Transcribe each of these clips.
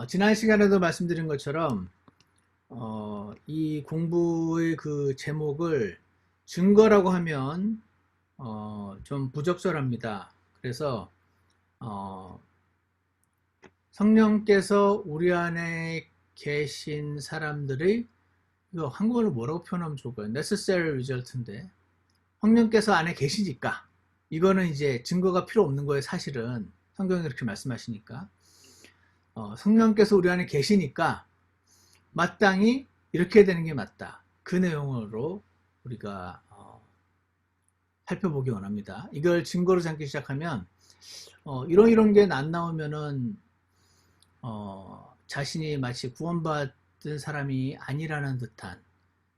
지난 시간에도 말씀드린 것처럼 이 공부의 그 제목을 증거라고 하면 좀 부적절합니다. 그래서 어, 성령께서 우리 안에 계신 사람들의, 이거 한국어로 뭐라고 표현하면 좋을까요? necessary result인데, 성령께서 안에 계시니까 이거는 이제 증거가 필요 없는 거예요. 사실은 성경이 그렇게 말씀하시니까 성령께서 우리 안에 계시니까 마땅히 이렇게 되는 게 맞다. 그 내용으로 우리가 살펴보기 원합니다. 이걸 증거로 삼기 시작하면 이런 게 안 나오면은 자신이 마치 구원받은 사람이 아니라는 듯한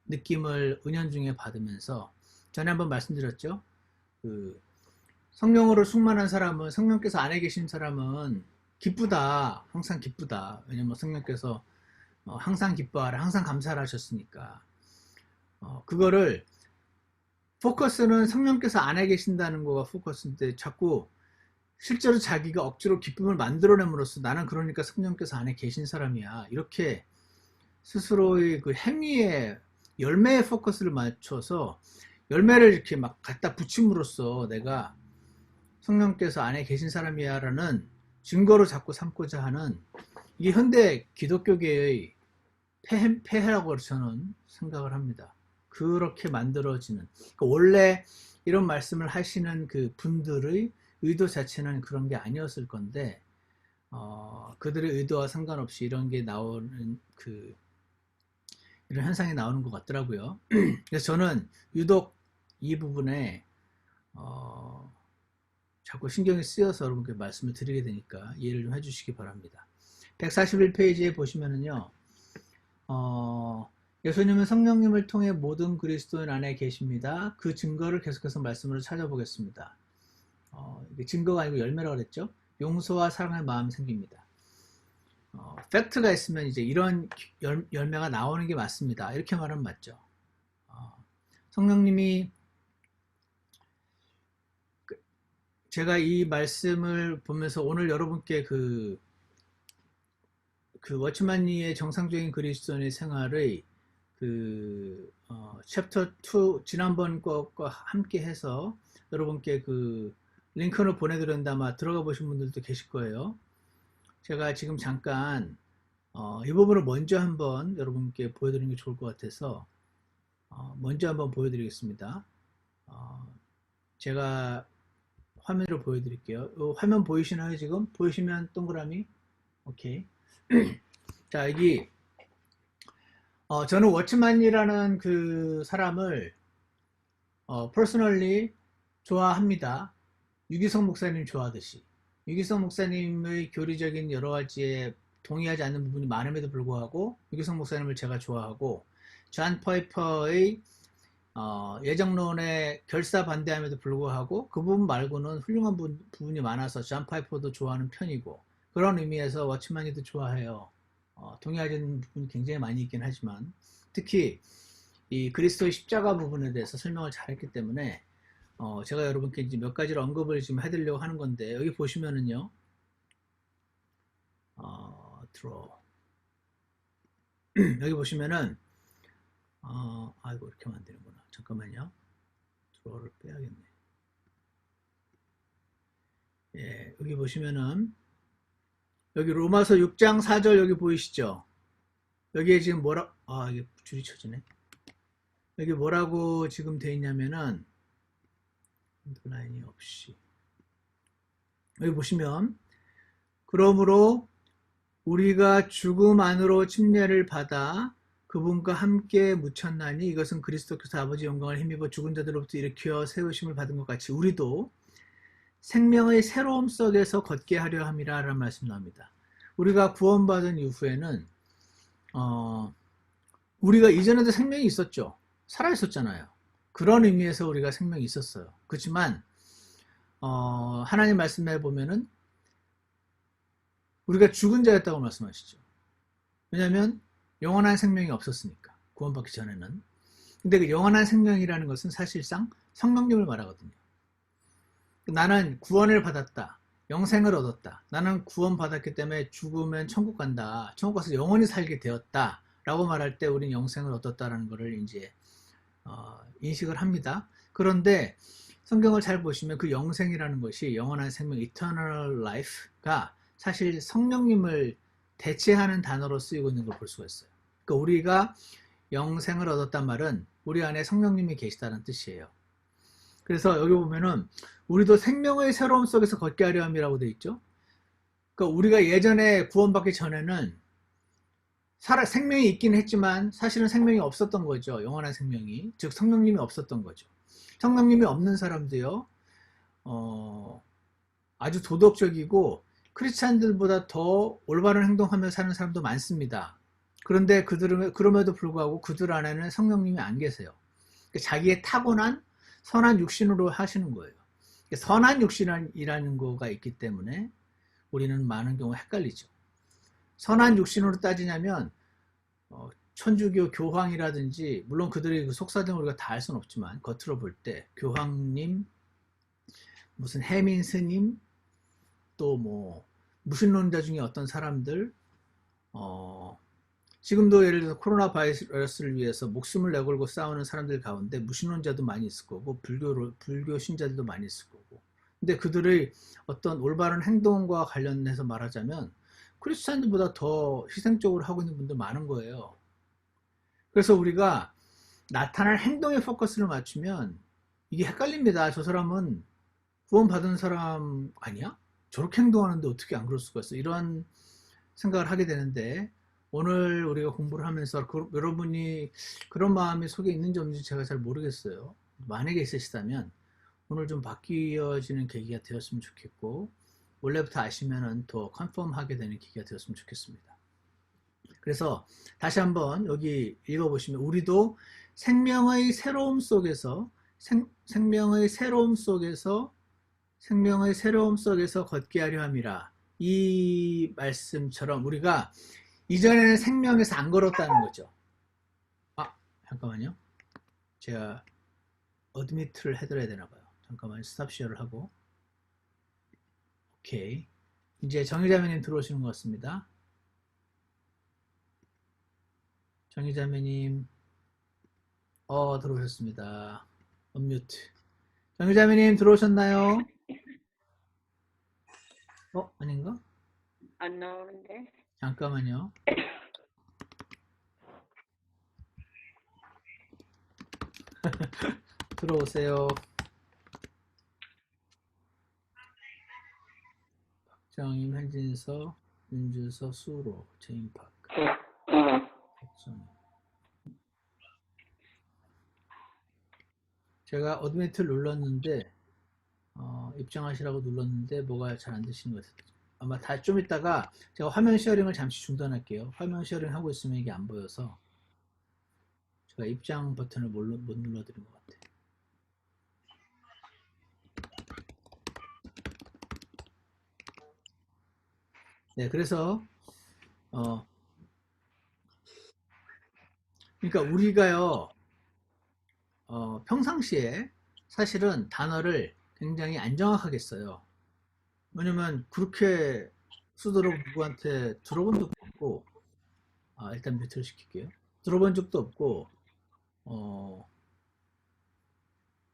느낌을 은연중에 받으면서, 전에 한번 말씀드렸죠. 그 성령으로 충만한 사람은, 성령께서 안에 계신 사람은 기쁘다. 항상 기쁘다. 왜냐면 성령께서 항상 기뻐하라, 항상 감사를 하셨으니까. 그거를, 포커스는 성령께서 안에 계신다는 거가 포커스인데, 자꾸 실제로 자기가 억지로 기쁨을 만들어냄으로써 나는 그러니까 성령께서 안에 계신 사람이야, 이렇게 스스로의 그 행위에, 열매에 포커스를 맞춰서 열매를 이렇게 막 갖다 붙임으로써 내가 성령께서 안에 계신 사람이야 라는 증거로 자꾸 삼고자 하는, 이게 현대 기독교계의 폐해라고 저는 생각을 합니다. 그렇게 만들어지는, 그러니까 원래 이런 말씀을 하시는 그 분들의 의도 자체는 그런 게 아니었을 건데 그들의 의도와 상관없이 이런 게 나오는, 이런 현상이 나오는 것 같더라고요. 그래서 저는 유독 이 부분에 자꾸 신경이 쓰여서 여러분께 말씀을 드리게 되니까 이해를 좀 해주시기 바랍니다. 141페이지에 보시면은요, 예수님은 성령님을 통해 모든 그리스도인 안에 계십니다. 그 증거를 계속해서 말씀으로 찾아보겠습니다. 증거가 아니고 열매라고 그랬죠. 용서와 사랑의 마음이 생깁니다. 팩트가 있으면 이제 이런 열매가 나오는 게 맞습니다. 이렇게 말하면 맞죠. 성령님이, 제가 이 말씀을 보면서 오늘 여러분께 그 워치만리의 정상적인 그리스도인의 생활의 챕터 2 지난번 것과 함께 해서 여러분께 그 링크를 보내드렸는데 아마 들어가 보신 분들도 계실 거예요. 제가 지금 잠깐 이 부분을 먼저 한번 여러분께 보여드리는 게 좋을 것 같아서 먼저 한번 보여드리겠습니다. 제가 화면으로 보여드릴게요. 화면 보이시나요? 지금 보이시면 동그라미. 오케이. 자, 여기 저는 워치만이라는 그 사람을 퍼스널리 좋아합니다. 유기성 목사님 좋아하듯이. 유기성 목사님의 교리적인 여러 가지에 동의하지 않는 부분이 많음에도 불구하고 유기성 목사님을 제가 좋아하고, 존 파이퍼의 예정론에 결사 반대함에도 불구하고 그 부분 말고는 훌륭한 부분이 많아서 존 파이퍼도 좋아하는 편이고, 그런 의미에서 워치만이도 좋아해요. 동의하지 않는 부분이 굉장히 많이 있긴 하지만, 특히 이 그리스도의 십자가 부분에 대해서 설명을 잘했기 때문에 제가 여러분께 이제 몇 가지를 언급을 지금 해드리려고 하는 건데, 여기 보시면은요, 여기 보시면은 아이고 이렇게 하면 안 되는구나. 잠깐만요. 드로우를 빼야겠네. 예, 여기 보시면은 여기 로마서 6장 4절 여기 보이시죠? 여기에 지금 이게 줄이 쳐지네. 여기 뭐라고 지금 돼 있냐면은, 언더라인이 없이, 여기 보시면, 그러므로 우리가 죽음 안으로 침례를 받아 그분과 함께 묻혔나니 이것은 그리스도께서 아버지 영광을 힘입어 죽은 자들로부터 일으켜 세우심을 받은 것 같이 우리도 생명의 새로움 속에서 걷게 하려 함이라 라는 말씀 나옵니다. 우리가 구원받은 이후에는 우리가 이전에도 생명이 있었죠. 살아 있었잖아요. 그런 의미에서 우리가 생명이 있었어요. 그렇지만 하나님 말씀에 보면은 우리가 죽은 자였다고 말씀하시죠. 왜냐하면 영원한 생명이 없었으니까, 구원받기 전에는. 근데 그 영원한 생명이라는 것은 사실상 성령님을 말하거든요. 나는 구원을 받았다, 영생을 얻었다. 나는 구원받았기 때문에 죽으면 천국 간다. 천국 가서 영원히 살게 되었다. 라고 말할 때 우리는 영생을 얻었다라는 것을 이제 인식을 합니다. 그런데 성경을 잘 보시면 그 영생이라는 것이 영원한 생명, eternal life가 사실 성령님을 대체하는 단어로 쓰이고 있는 걸 볼 수가 있어요. 그러니까 우리가 영생을 얻었단 말은 우리 안에 성령님이 계시다는 뜻이에요. 그래서 여기 보면은 우리도 생명의 새로움 속에서 걷게 하려 함이라고 되어 있죠. 그러니까 우리가 예전에 구원받기 전에는 생명이 있긴 했지만 사실은 생명이 없었던 거죠. 영원한 생명이. 즉 성령님이 없었던 거죠. 성령님이 없는 사람도요. 아주 도덕적이고 크리스찬들보다 더 올바른 행동하며 사는 사람도 많습니다. 그런데 그럼에도 불구하고 그들 안에는 성령님이 안 계세요. 자기의 타고난 선한 육신으로 하시는 거예요. 선한 육신이라는 거가 있기 때문에 우리는 많은 경우 헷갈리죠. 선한 육신으로 따지냐면 천주교 교황이라든지 물론 그들의 그 속사정을 우리가 다 알 수는 없지만 겉으로 볼 때 교황님, 무슨 해민 스님, 또 뭐 무신론자 중에 어떤 사람들 지금도 예를 들어서 코로나 바이러스를 위해서 목숨을 내걸고 싸우는 사람들 가운데 무신론자도 많이 있을 거고 불교 신자들도 많이 있을 거고 근데 그들의 어떤 올바른 행동과 관련해서 말하자면 크리스찬들보다 더 희생적으로 하고 있는 분들 많은 거예요. 그래서 우리가 나타날 행동에 포커스를 맞추면 이게 헷갈립니다. 저 사람은 구원받은 사람 아니야? 저렇게 행동하는데 어떻게 안 그럴 수가 있어? 이런 생각을 하게 되는데 오늘 우리가 공부를 하면서 여러분이 그런 마음이 속에 있는지 없는지 제가 잘 모르겠어요. 만약에 있으시다면 오늘 좀 바뀌어지는 계기가 되었으면 좋겠고 원래부터 아시면은 더 컨펌하게 되는 계기가 되었으면 좋겠습니다. 그래서 다시 한번 여기 읽어보시면 우리도 생명의 새로움 속에서 생명의 새로움 속에서 걷게 하려 함이라. 이 말씀처럼 우리가 이전에는 생명에서 안 걸었다는 거죠. 잠깐만요. 제가 어드미트를 해드려야 되나 봐요. 잠깐만 스탑 쉐어를 하고. 오케이. 이제 정의자매님 들어오시는 것 같습니다. 정의자매님 들어오셨습니다. 언뮤트. 정의자매님 들어오셨나요? 아닌가? 안 나오는데. 잠깐만요. 들어오세요. 박정임, 한진서, 윤주서, 수로, 제임파크. 제가 어드미트를 눌렀는데 입장하시라고 눌렀는데 뭐가 잘 안 되시는 것 같아요. 아마 다 좀 있다가 제가 화면 쉐어링을 잠시 중단할게요. 화면 쉐어링 하고 있으면 이게 안 보여서 제가 입장 버튼을 못 눌러드린 것 같아요. 네, 그래서 그러니까 우리가요 평상시에 사실은 단어를 굉장히 안 정확하게 써요. 왜냐면 그렇게 쓰도록 누구한테 들어본 적도 없고 일단 뮤트를 시킬게요. 들어본 적도 없고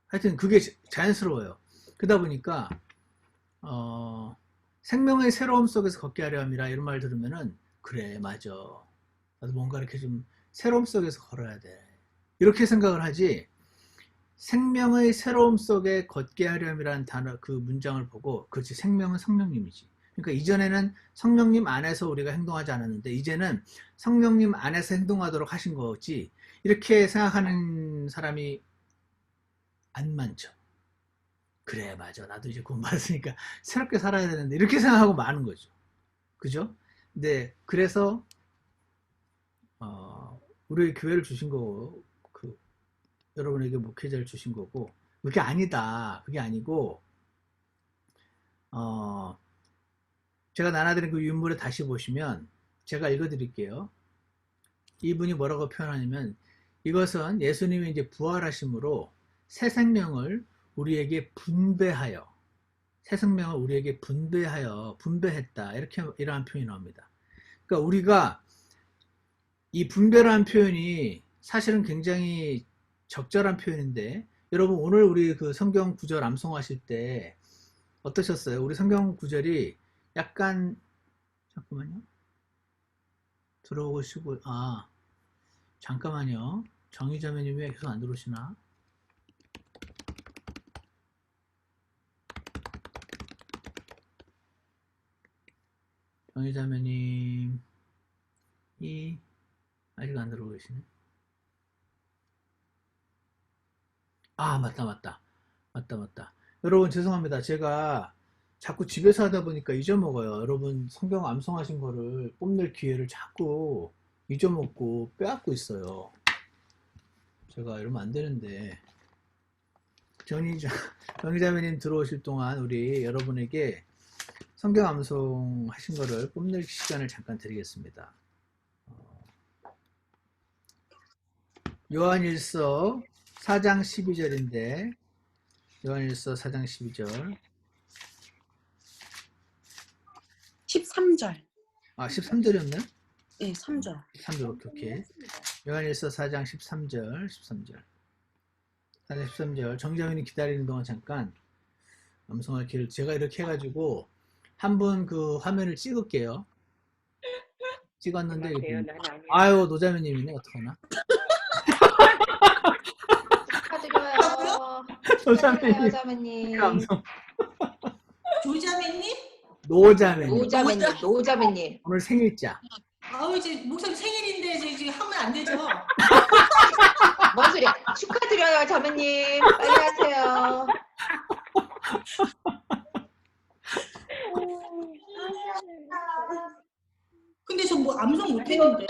하여튼 그게 자연스러워요. 그러다 보니까 생명의 새로움 속에서 걷게 하려 함이라 이런 말 들으면은 그래 맞아 나도 뭔가 이렇게 좀 새로움 속에서 걸어야 돼 이렇게 생각을 하지 생명의 새로움 속에 걷게 하려함이라는 단어 그 문장을 보고 그렇지 생명은 성령님이지 그러니까 이전에는 성령님 안에서 우리가 행동하지 않았는데 이제는 성령님 안에서 행동하도록 하신 거지 이렇게 생각하는 사람이 안 많죠. 그래 맞아 나도 이제 구원받았으니까 새롭게 살아야 되는데 이렇게 생각하고 마는 거죠. 그죠? 네 그래서 우리 교회를 주신 거고 여러분에게 목회자를 주신 거고 그게 아니다 그게 아니고 제가 나눠드린 그 윤물에 다시 보시면 제가 읽어드릴게요. 이분이 뭐라고 표현하냐면 이것은 예수님이 이제 부활하심으로 새 생명을 우리에게 분배하여 새 생명을 우리에게 분배했다. 이러한 표현이 나옵니다. 그러니까 우리가 이 분배라는 표현이 사실은 굉장히 적절한 표현인데, 여러분 오늘 우리 그 성경 구절 암송하실 때 어떠셨어요? 우리 성경 구절이 약간, 잠깐만요. 들어오시고, 잠깐만요. 정의자매님 왜 계속 안 들어오시나? 정의자매님이 아직 안 들어오고 계시네. 맞다. 여러분 죄송합니다. 제가 자꾸 집에서 하다 보니까 잊어먹어요. 여러분 성경 암송하신 거를 뽐낼 기회를 자꾸 잊어먹고 빼앗고 있어요. 제가 이러면 안 되는데. 정의자매님 들어오실 동안 우리 여러분에게 성경 암송하신 거를 뽐낼 시간을 잠깐 드리겠습니다. 요한일서 4장 12절인데, 요한일서 4장 12절. 13절. 13절이었나요? 네, 3절. 13절, 오케이. 요한일서 4장 13절. 4장 13절. 정자윤이 기다리는 동안 잠깐 암송할 기회를, 제가 이렇게 해가지고 한 분 그 화면을 찍을게요. 찍었는데, 안녕하세요. 난 아니에요. 아유, 노자매님이네. 어떡하나? 축하드려요. 노자매님. 자매님. 암송. 조자매님? 노자매님. 노자매님. 오늘 생일자. 아우 이제 목사님 생일인데 이제 지금 하면 안 되죠? 뭔 소리야? 축하드려요, 자매님. 빨리 하세요. 근데 저 뭐 암송 못했는데.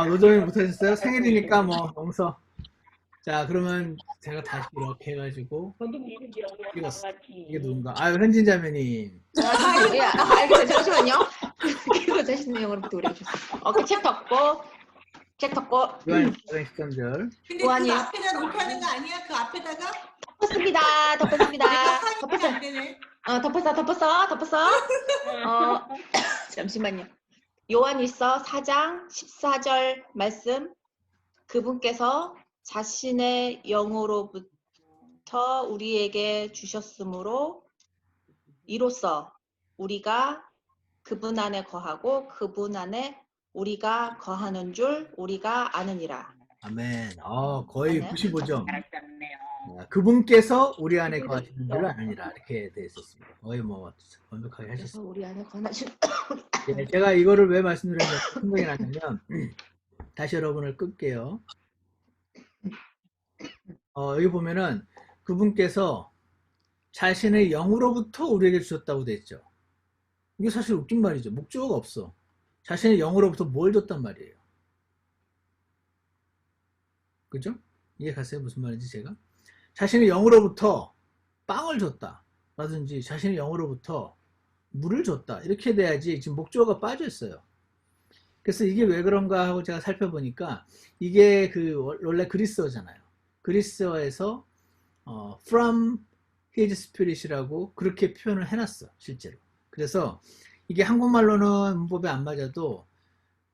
노자매님 못하셨어요? 생일이니까 뭐 용서. 자, 그러면 제가 다시 이렇게 해가지고 저도 무슨 영화 찍었어. 같이. 이게 누군가? 현진 자매님. 알겠어요. 잠시만요. 그리고 자신의 영어로부터 우리 해주세요. 오케이, 책 덮고. 요한 13절. 근데 요한이- 그 앞에다 놓고 하는 거 아니야? 그 앞에다가? 덮었습니다. 내가 하니까 안 되네. 덮었어. 잠시만요. 요한일서 4장 14절 말씀. 그분께서 자신의 영으로부터 우리에게 주셨으므로 이로써 우리가 그분 안에 거하고 그분 안에 우리가 거하는 줄 우리가 아느니라. 아멘. 거의 아멘. 95점. 잘했네요. 그분께서 우리 안에 거하시는 줄 아느니라. 이렇게 되어 있었습니다. 거의 뭐 완벽하게 그래서 하셨습니다. 우리 안에 거하신 예, 제가 이거를 왜 말씀드렸냐면 생각이 나냐면 다시 여러분을 끌게요. 여기 보면은 그분께서 자신의 영으로부터 우리에게 주셨다고 되어 있죠. 이게 사실 웃긴 말이죠. 목적어가 없어. 자신의 영으로부터 뭘 줬단 말이에요. 그죠? 이해 가세요? 무슨 말인지 제가? 자신의 영으로부터 빵을 줬다. 라든지 자신의 영으로부터 물을 줬다. 이렇게 돼야지 지금 목적어가 빠져 있어요. 그래서 이게 왜 그런가 하고 제가 살펴보니까 이게 원래 그리스어잖아요. 그리스어에서 from his spirit이라고 그렇게 표현을 해놨어. 실제로. 그래서 이게 한국말로는 문법에 안 맞아도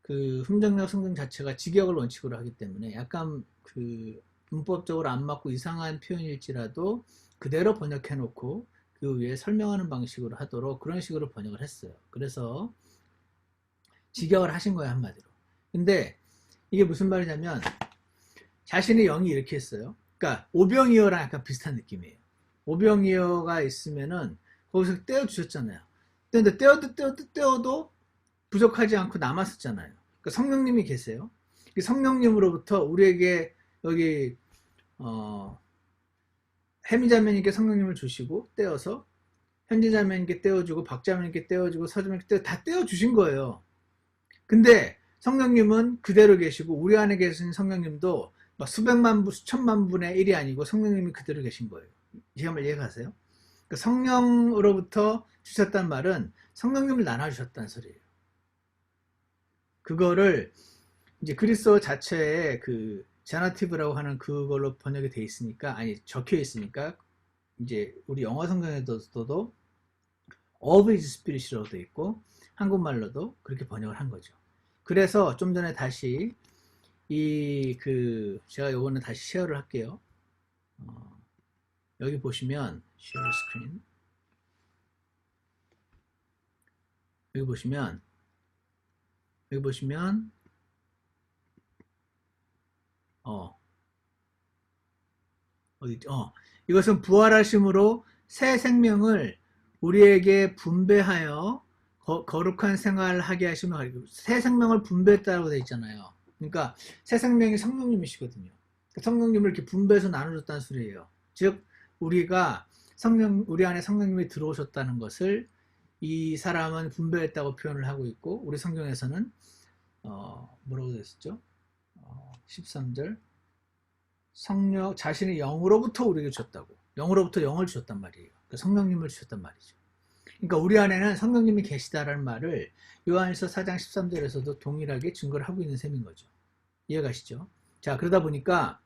그 흥정력 성경 자체가 직역을 원칙으로 하기 때문에 약간 그 문법적으로 안 맞고 이상한 표현일지라도 그대로 번역해 놓고 그 위에 설명하는 방식으로 하도록 그런 식으로 번역을 했어요. 그래서 직역을 하신 거예요, 한마디로. 근데 이게 무슨 말이냐면 자신의 영이 이렇게 했어요. 그러니까 오병이어랑 약간 비슷한 느낌이에요. 오병이어가 있으면은 거기서 떼어 주셨잖아요. 근데 떼어도 부족하지 않고 남았었잖아요. 그러니까 성령님이 계세요. 성령님으로부터 우리에게 여기 혜미자매님께 성령님을 주시고 떼어서 현지자매님께 떼어주고 박자매님께 떼어주고 서자매님께 다 떼어주신 거예요. 근데 성령님은 그대로 계시고 우리 안에 계신 성령님도 막 수백만 분, 수천만 분의 1이 아니고 성령님이 그대로 계신 거예요. 이해가세요? 그러니까 성령으로부터 주셨단 말은 성령님을 나눠주셨다는 소리예요. 그거를 이제 그리스어 자체에 그 제너티브라고 하는 그걸로 번역이 돼 있으니까, 아니 적혀 있으니까 이제 우리 영어 성경에서도 of his spirit이라고 되어 있고 한국말로도 그렇게 번역을 한 거죠. 그래서 좀 전에 다시 제가 요거는 다시 쉐어를 할게요. 여기 보시면 share screen 여기 보시면 이것은 부활하심으로 새 생명을 우리에게 분배하여 거룩한 생활을 하게 하시며 새 생명을 분배했다고 되어 있잖아요. 그러니까 새 생명이 성령님이시거든요. 성령님을 이렇게 분배해서 나눠줬다는 소리예요. 즉 우리 안에 성령님이 들어오셨다는 것을 이 사람은 분배했다고 표현을 하고 있고, 우리 성경에서는 뭐라고 되어 있었죠? 13절 성령 자신의 영으로부터 우리에게 주셨다고, 영으로부터 영을 주셨단 말이에요. 그러니까 성령님을 주셨단 말이죠. 그러니까 우리 안에는 성령님이 계시다라는 말을 요한일서 4장 13절에서도 동일하게 증거를 하고 있는 셈인 거죠. 이해가시죠? 자, 그러다 보니까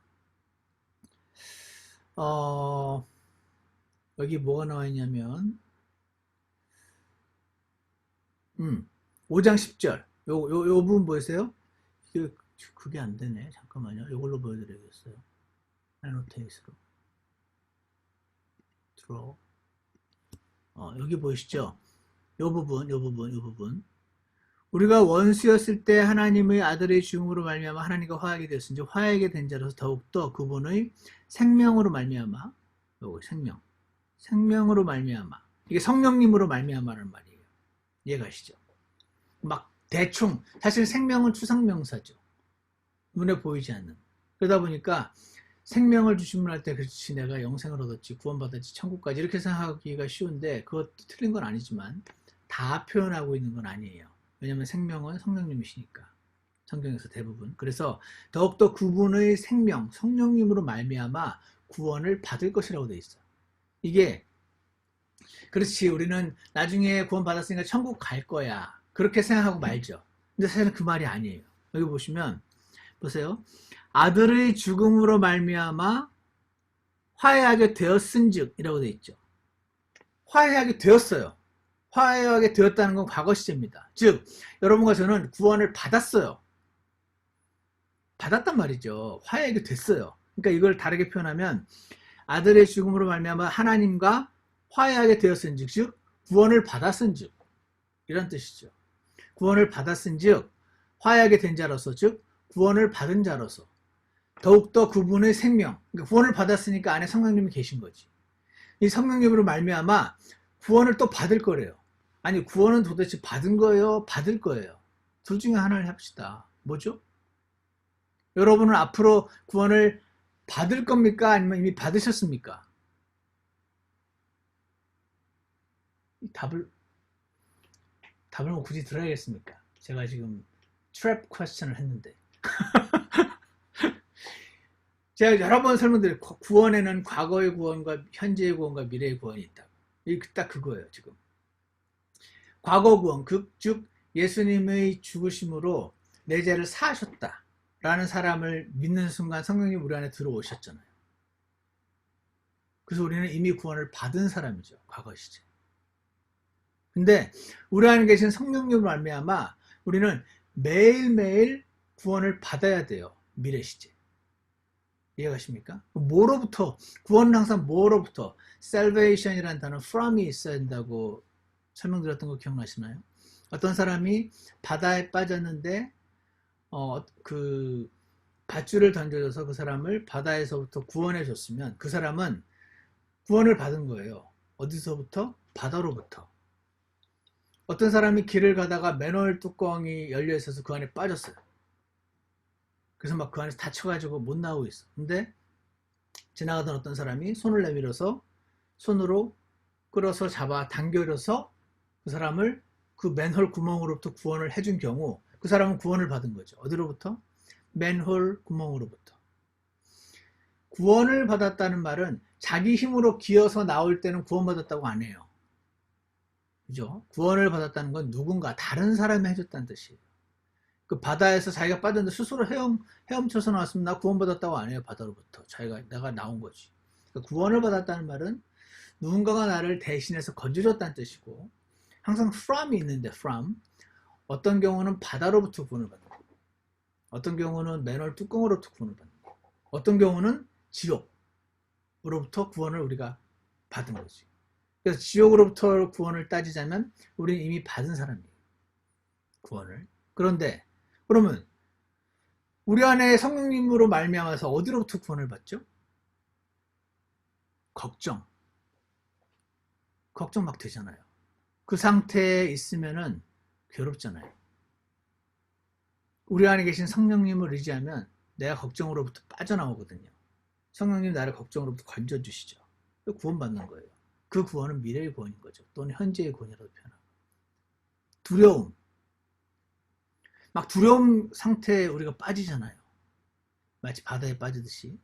여기 뭐가 나와 있냐면 5장 10절 요 부분 보이세요? 그게 안 되네. 잠깐만요. 이걸로 보여드려야겠어요. 애노테이스로 들어. 여기 보이시죠? 요 부분. 우리가 원수였을 때 하나님의 아들의 죽음으로 말미암아 하나님과 화하게 되었은지 화하게 된 자로서 더욱더 그분의 생명으로 말미암아, 요거 생명으로 말미암아, 이게 성령님으로 말미암아라는 말이에요. 이해가시죠? 막 대충 사실 생명은 추상명사죠. 눈에 보이지 않는. 그러다 보니까 생명을 주시면 할 때 그렇지 내가 영생을 얻었지 구원받았지 천국까지 이렇게 생각하기가 쉬운데 그것도 틀린 건 아니지만 다 표현하고 있는 건 아니에요. 왜냐하면 생명은 성령님이시니까 성경에서 대부분. 그래서 더욱더 그분의 생명 성령님으로 말미암아 구원을 받을 것이라고 돼 있어요. 이게 그렇지 우리는 나중에 구원받았으니까 천국 갈 거야 그렇게 생각하고 말죠. 근데 사실은 그 말이 아니에요. 여기 보세요. 아들의 죽음으로 말미암아 화해하게 되었은즉 이라고 되어 있죠. 화해하게 되었어요. 화해하게 되었다는 건 과거 시제입니다. 즉 여러분과 저는 구원을 받았어요. 받았단 말이죠. 화해하게 됐어요. 그러니까 이걸 다르게 표현하면 아들의 죽음으로 말미암아 하나님과 화해하게 되었은즉 즉 구원을 받았은즉 이런 뜻이죠. 구원을 받았은즉 화해하게 된 자로서 즉 구원을 받은 자로서 더욱더 그분의 생명, 그러니까 구원을 받았으니까 안에 성령님이 계신 거지. 이 성령님으로 말미암아 구원을 또 받을 거래요. 아니 구원은 도대체 받은 거예요? 받을 거예요? 둘 중에 하나를 해봅시다. 뭐죠? 여러분은 앞으로 구원을 받을 겁니까? 아니면 이미 받으셨습니까? 이 답을 뭐 굳이 들어야겠습니까? 제가 지금 트랩 퀘스천을 했는데 제가 여러 번 설명드린 구원에는 과거의 구원과 현재의 구원과 미래의 구원이 있다고. 이게 딱 그거예요. 지금 과거 구원 즉 예수님의 죽으심으로 내 죄를 사하셨다 라는 사람을 믿는 순간 성령님 우리 안에 들어오셨잖아요. 그래서 우리는 이미 구원을 받은 사람이죠. 과거 시제. 근데 우리 안에 계신 성령님으로 말미암아 우리는 매일매일 구원을 받아야 돼요. 미래 시제. 이해가십니까? 뭐로부터? 구원은 항상 뭐로부터? salvation이라는 단어 from이 있어야 된다고 설명드렸던 거 기억나시나요? 어떤 사람이 바다에 빠졌는데 그 밧줄을 던져줘서 그 사람을 바다에서부터 구원해 줬으면 그 사람은 구원을 받은 거예요. 어디서부터? 바다로부터. 어떤 사람이 길을 가다가 맨홀 뚜껑이 열려 있어서 그 안에 빠졌어요. 그래서 막 그 안에서 다쳐가지고 못 나오고 있어. 근데 지나가던 어떤 사람이 손을 내밀어서 손으로 끌어서 잡아 당겨려서 그 사람을 그 맨홀 구멍으로부터 구원을 해준 경우 그 사람은 구원을 받은 거죠. 어디로부터? 맨홀 구멍으로부터. 구원을 받았다는 말은 자기 힘으로 기어서 나올 때는 구원받았다고 안 해요. 그죠? 구원을 받았다는 건 누군가 다른 사람이 해줬다는 뜻이에요. 그 바다에서 자기가 빠졌는데 스스로 헤엄쳐서 나왔으면 나 구원받았다고 안 해요. 바다로부터 내가 나온 거지. 그러니까 구원을 받았다는 말은 누군가가 나를 대신해서 건져줬다는 뜻이고 항상 from이 있는데 from. 어떤 경우는 바다로부터 구원을 받는 거예요. 어떤 경우는 맨홀 뚜껑으로부터 구원을 받는 거예요. 어떤 경우는 지옥으로부터 구원을 우리가 받은 거지. 그래서 지옥으로부터 구원을 따지자면 우리는 이미 받은 사람이에요. 구원을. 그런데 그러면 우리 안에 성령님으로 말미암아서 어디로부터 구원을 받죠? 걱정 막 되잖아요. 그 상태에 있으면은 괴롭잖아요. 우리 안에 계신 성령님을 의지하면 내가 걱정으로부터 빠져나오거든요. 성령님 나를 걱정으로부터 건져주시죠. 구원받는 거예요. 그 구원은 미래의 구원인 거죠. 또는 현재의 구원이라도 표현하고. 두려움. 막 두려움 상태에 우리가 빠지잖아요. 마치 바다에 빠지듯이.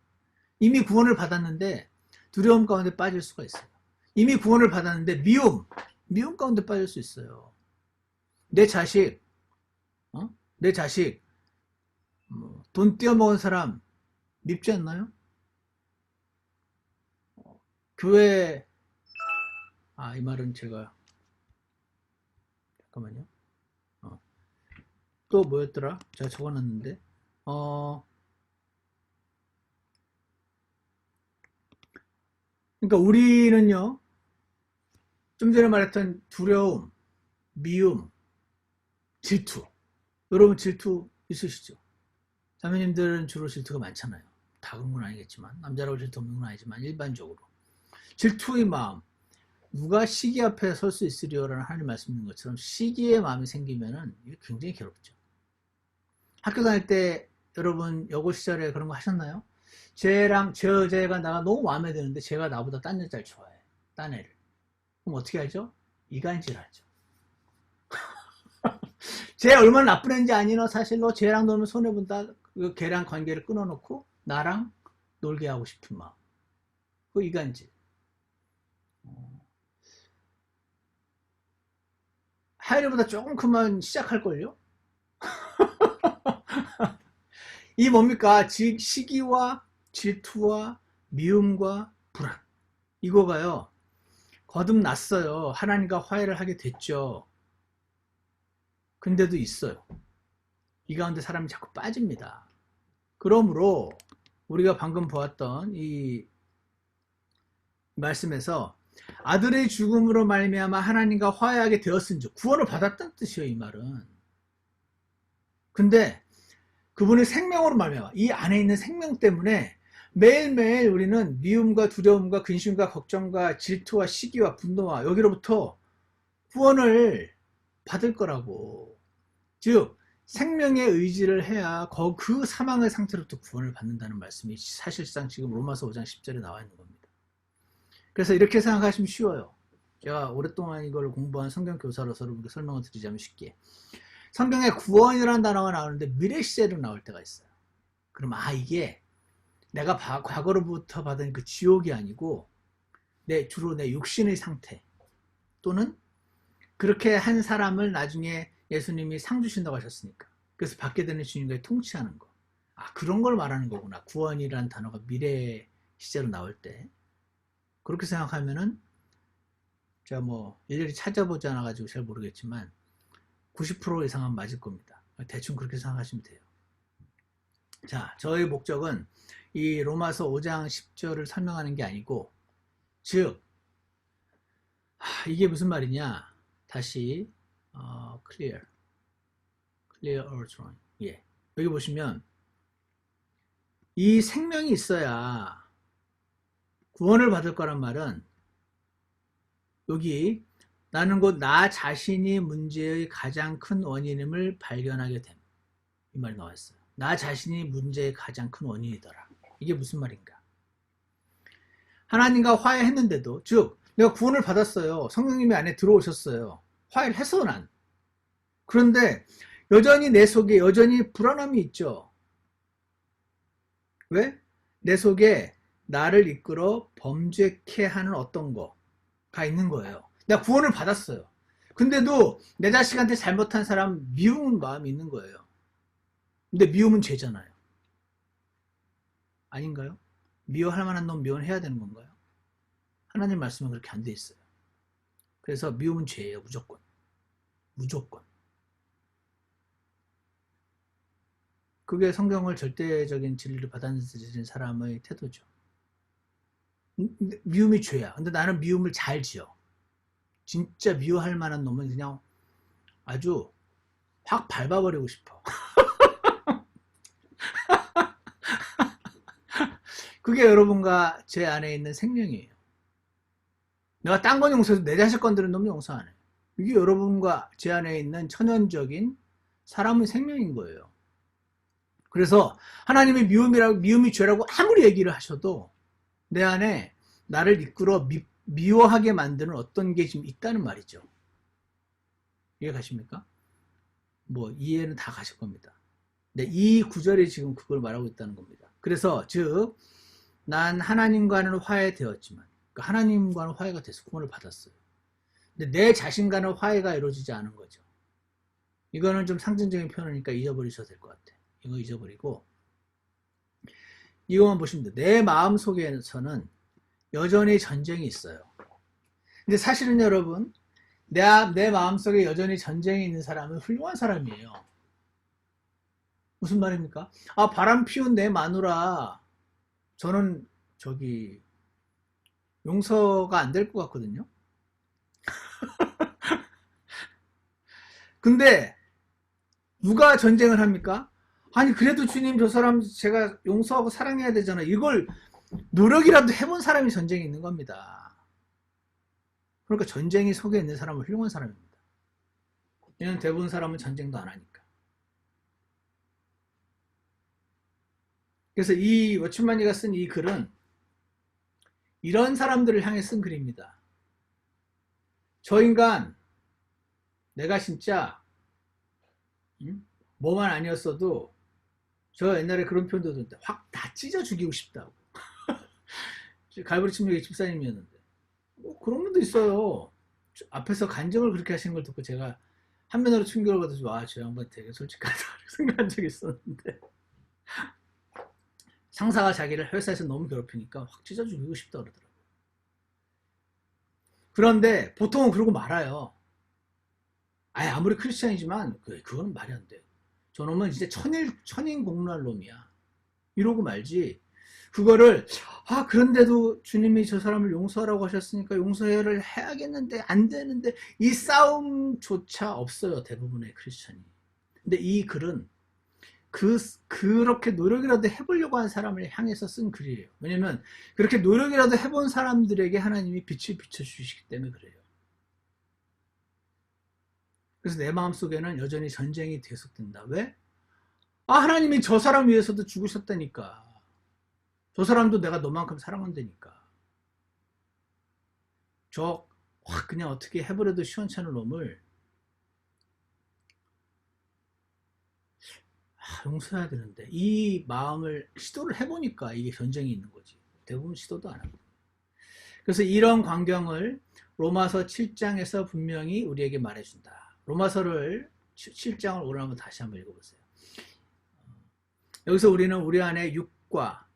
이미 구원을 받았는데 두려움 가운데 빠질 수가 있어요. 이미 구원을 받았는데 미움 가운데 빠질 수 있어요. 내 자식 돈 떼어먹은 사람 밉지 않나요? 교회 이 말은 제가 잠깐만요. 또 뭐였더라? 제가 적어놨는데 그러니까 우리는요 좀 전에 말했던 두려움, 미움, 질투. 여러분 질투 있으시죠? 자매님들은 주로 질투가 많잖아요. 다 그런 건 아니겠지만 남자라고 질투 없는 건 아니지만 일반적으로 질투의 마음. 누가 시기 앞에 설 수 있으리요라는 하나님 말씀 있는 것처럼 시기의 마음이 생기면은 이게 굉장히 괴롭죠. 학교 다닐 때 여러분 여고 시절에 그런 거 하셨나요? 제 여자애가 나가 너무 마음에 드는데 제가 나보다 딴 여자를 좋아해. 딴 애를. 그럼 어떻게 하죠? 이간질 하죠. 쟤 얼마나 나쁜 애인지 아니 너 사실 너 쟤랑 놀면 손해본다. 걔랑 관계를 끊어놓고 나랑 놀게 하고 싶은 마음. 그 이간질. 하율이보다 조금 크면 시작할걸요? 이 뭡니까? 시기와 질투와 미움과 불안. 이거가요. 거듭났어요. 하나님과 화해를 하게 됐죠. 근데도 있어요. 이 가운데 사람이 자꾸 빠집니다. 그러므로 우리가 방금 보았던 이 말씀에서 아들의 죽음으로 말미암아 하나님과 화해하게 되었은즉 구원을 받았다는 뜻이에요. 이 말은. 근데 그분의 생명으로 말미암아 이 안에 있는 생명 때문에 매일매일 우리는 미움과 두려움과 근심과 걱정과 질투와 시기와 분노와 여기로부터 구원을 받을 거라고. 즉 생명의 의지를 해야 그 사망의 상태로부터 구원을 받는다는 말씀이 사실상 지금 로마서 5장 10절에 나와 있는 겁니다. 그래서 이렇게 생각하시면 쉬워요. 제가 오랫동안 이걸 공부한 성경 교사로서 여러분께 설명을 드리자면 쉽게. 성경에 구원이라는 단어가 나오는데 미래 시제로 나올 때가 있어요. 그럼 이게 내가 과거로부터 받은 그 지옥이 아니고 주로 내 육신의 상태 또는 그렇게 한 사람을 나중에 예수님이 상 주신다고 하셨으니까 그래서 받게 되는 주님과의 통치하는 거. 그런 걸 말하는 거구나. 구원이라는 단어가 미래 시제로 나올 때. 그렇게 생각하면은 제가 뭐 일일이 찾아보지 않아가지고 잘 모르겠지만 90% 이상은 맞을 겁니다. 대충 그렇게 생각하시면 돼요. 자, 저의 목적은 이 로마서 5장 10절을 설명하는 게 아니고 즉 이게 무슨 말이냐 다시 clear outline. 여기 보시면 이 생명이 있어야 구원을 받을 거란 말은 여기 나는 곧 나 자신이 문제의 가장 큰 원인임을 발견하게 됨. 이 말이 나와 있어요. 나 자신이 문제의 가장 큰 원인이더라. 이게 무슨 말인가? 하나님과 화해했는데도 즉 내가 구원을 받았어요. 성령님이 안에 들어오셨어요. 화해를 했어 난. 그런데 여전히 내 속에 여전히 불안함이 있죠. 왜? 내 속에 나를 이끌어 범죄케 하는 어떤 거가 있는 거예요. 내가 구원을 받았어요. 근데도 내 자식한테 잘못한 사람 미운 마음이 있는 거예요. 근데 미움은 죄잖아요. 아닌가요? 미워할 만한 놈 미워해야 되는 건가요? 하나님 말씀은 그렇게 안 돼 있어요. 그래서 미움은 죄예요. 무조건. 무조건. 그게 성경을 절대적인 진리를 받아들이는 사람의 태도죠. 미움이 죄야. 근데 나는 미움을 잘 지어. 진짜 미워할 만한 놈은 그냥 아주 확 밟아버리고 싶어. 그게 여러분과 제 안에 있는 생명이에요. 내가 딴 건 용서해도 내 자식 건드는 놈 용서 안 해. 이게 여러분과 제 안에 있는 천연적인 사람의 생명인 거예요. 그래서 하나님이 미움이 죄라고 아무리 얘기를 하셔도 내 안에 나를 이끌어 미워하게 만드는 어떤 게 지금 있다는 말이죠. 이해 가십니까? 뭐 이해는 다 가실 겁니다. 근데 이 구절이 지금 그걸 말하고 있다는 겁니다. 그래서 즉 난 하나님과는 화해되었지만 하나님과는 화해가 돼서 구원을 받았어요. 근데 내 자신과는 화해가 이루어지지 않은 거죠. 이거는 좀 상징적인 표현이니까 잊어버리셔도 될 것 같아요. 이거 잊어버리고 이거만 보시면 돼요. 내 마음 속에서는 여전히 전쟁이 있어요. 근데 사실은 여러분 내 마음속에 여전히 전쟁이 있는 사람은 훌륭한 사람이에요. 무슨 말입니까? 아, 바람 피운 내 마누라 저는 용서가 안 될 것 같거든요. 근데 누가 전쟁을 합니까? 아니 그래도 주님 저 사람 제가 용서하고 사랑해야 되잖아. 이걸 노력이라도 해본 사람이 전쟁에 있는 겁니다. 그러니까 전쟁이 속에 있는 사람은 훌륭한 사람입니다. 왜냐면 대부분 사람은 전쟁도 안 하니까. 그래서 이 워치만이가 쓴 이 글은 이런 사람들을 향해 쓴 글입니다. 저 인간 내가 진짜 뭐만 아니었어도 저 옛날에 그런 표현도 듣는데 확 다 찢어 죽이고 싶다고. 갈보리 침묵의 집사님이었는데 그런 분도 있어요. 앞에서 간증을 그렇게 하시는 걸 듣고 제가 한면으로 충격을 받아서 와, 저 양반 되게 솔직하다 생각한 적이 있었는데 상사가 자기를 회사에서 너무 괴롭히니까 확 찢어 죽이고 싶다 그러더라고요. 그런데 보통은 그러고 말아요. 아무리 크리스찬이지만 그건 말이 안 돼. 저놈은 진짜 천인공노할 놈이야. 이러고 말지. 그거를 그런데도 주님이 저 사람을 용서하라고 하셨으니까 용서를 해야겠는데 안 되는데 이 싸움조차 없어요. 대부분의 크리스찬이. 근데 이 글은 그렇게 노력이라도 해보려고 한 사람을 향해서 쓴 글이에요. 왜냐면 그렇게 노력이라도 해본 사람들에게 하나님이 빛을 비춰주시기 때문에 그래요. 그래서 내 마음속에는 여전히 전쟁이 계속된다. 왜? 하나님이 저 사람 위해서도 죽으셨다니까. 저 사람도 내가 너만큼 사랑한다니까. 그냥 어떻게 해버려도 시원찮은 놈을 용서해야 되는데 이 마음을 시도를 해보니까 이게 전쟁이 있는 거지. 대부분 시도도 안 하고. 그래서 이런 광경을 로마서 7장에서 분명히 우리에게 말해준다. 로마서를 7장을 오늘 한번 다시 한번 읽어보세요. 여기서 우리는 우리 안에 6과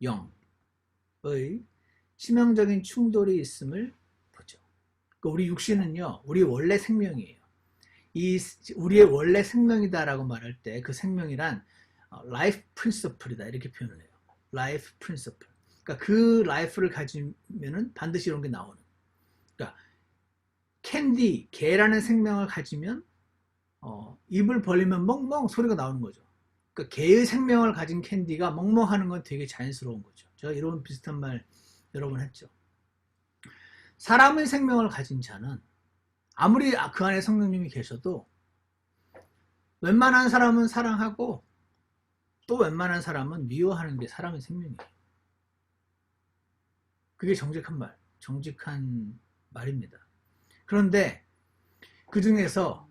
0의 치명적인 충돌이 있음을 보죠. 그러니까 우리 육신은요, 우리 원래 생명이에요. 우리의 원래 생명이다라고 말할 때 그 생명이란 life principle이다 이렇게 표현을 해요. life principle. 그러니까 그 life를 가지면은 반드시 이런 게 나오는. 그러니까 개라는 생명을 가지면 입을 벌리면 멍멍 소리가 나오는 거죠. 그러니까 개의 생명을 가진 캔디가 멍멍하는 건 되게 자연스러운 거죠. 제가 이런 비슷한 말 여러 번 했죠. 사람의 생명을 가진 자는 아무리 그 안에 성령님이 계셔도 웬만한 사람은 사랑하고 또 웬만한 사람은 미워하는 게 사람의 생명이에요. 그게 정직한 말입니다. 그런데 그 중에서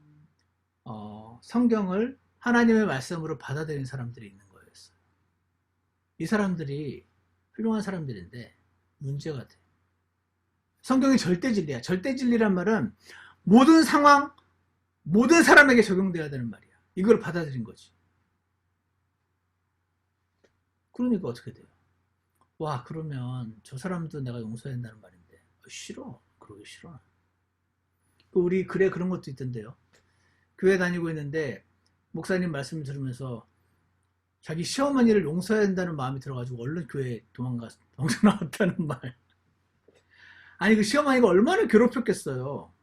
성경을 하나님의 말씀으로 받아들인 사람들이 있는 거였어요. 이 사람들이 훌륭한 사람들인데 문제가 돼. 성경이 절대진리야. 절대진리란 말은 모든 상황, 모든 사람에게 적용돼야 되는 말이야. 이걸 받아들인 거지. 그러니까 어떻게 돼요? 와, 그러면 저 사람도 내가 용서해야 된다는 말인데 싫어. 그러기 싫어. 우리 글에 그런 것도 있던데요. 교회 다니고 있는데 목사님 말씀을 들으면서 자기 시어머니를 용서해야 된다는 마음이 들어가지고 얼른 교회에 나왔다는 말. 아니 그 시어머니가 얼마나 괴롭혔겠어요.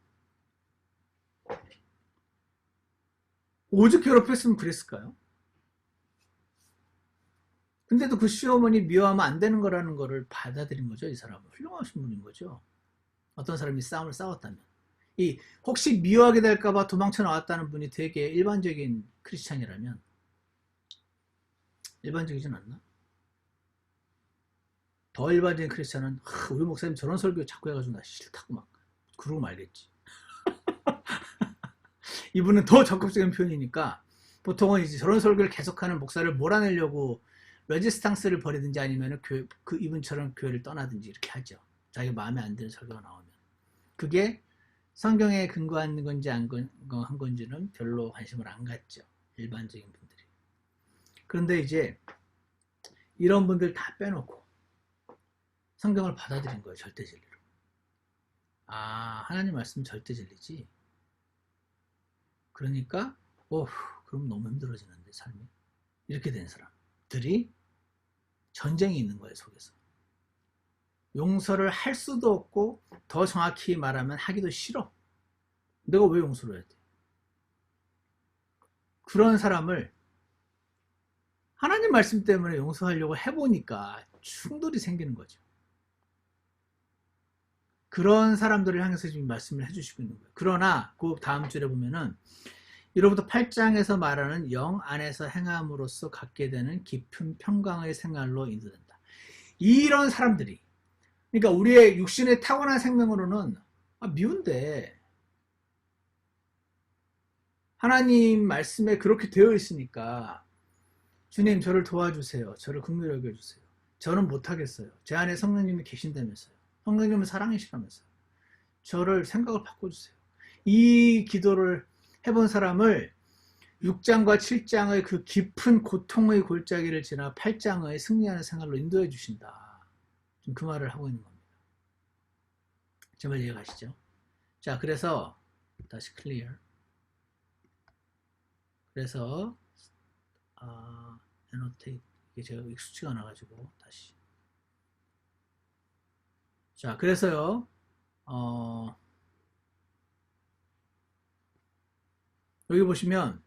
오죽 괴롭혔으면 그랬을까요? 근데도 그 시어머니 미워하면 안 되는 거라는 거를 받아들인 거죠. 이 사람은 훌륭하신 분인 거죠. 어떤 사람이 싸움을 싸웠다면 이 혹시 미워하게 될까봐 도망쳐 나왔다는 분이 되게 일반적인 크리스찬이라면 일반적이진 않나? 더 일반적인 크리스찬은 우리 목사님 저런 설교 자꾸 해가지고 나 싫다고 막 그러고 말겠지. 이분은 더 적극적인 표현이니까 보통은 이제 저런 설교를 계속하는 목사를 몰아내려고 레지스탕스를 벌이든지 아니면 그 이분처럼 교회를 떠나든지 이렇게 하죠. 자기가 마음에 안 드는 설교가 나오면. 그게 성경에 근거한 건지 안 근거한 건지는 별로 관심을 안 갖죠. 일반적인 분들이. 그런데 이제 이런 분들 다 빼놓고 성경을 받아들인 거예요. 절대 진리로. 아, 하나님 말씀 절대 진리지. 그러니까 그럼 너무 힘들어지는데 삶이. 이렇게 된 사람들이 전쟁이 있는 거예요. 속에서. 용서를 할 수도 없고 더 정확히 말하면 하기도 싫어. 내가 왜 용서를 해야 돼? 그런 사람을 하나님 말씀 때문에 용서하려고 해보니까 충돌이 생기는 거죠. 그런 사람들을 향해서 지금 말씀을 해주시고 있는 거예요. 그러나 그 다음 줄에 보면은 이로부터 8장에서 말하는 영 안에서 행함으로써 갖게 되는 깊은 평강의 생활로 인도된다. 이런 사람들이 그러니까 우리의 육신의 타고난 생명으로는 미운데 하나님 말씀에 그렇게 되어 있으니까 주님 저를 도와주세요. 저를 긍휼히 여겨주세요. 저는 못하겠어요. 제 안에 성령님이 계신다면서요. 성령님은 사랑이시라면서요. 저를 생각을 바꿔주세요. 이 기도를 해본 사람을 6장과 7장의 그 깊은 고통의 골짜기를 지나 8장의 승리하는 생활로 인도해 주신다. 지금 그 말을 하고 있는 겁니다. 정말 이해 가시죠? 자, 그래서 다시 클리어. 그래서 annotate 이게 제가 익숙치가 않아가지고 다시. 자, 그래서요. 여기 보시면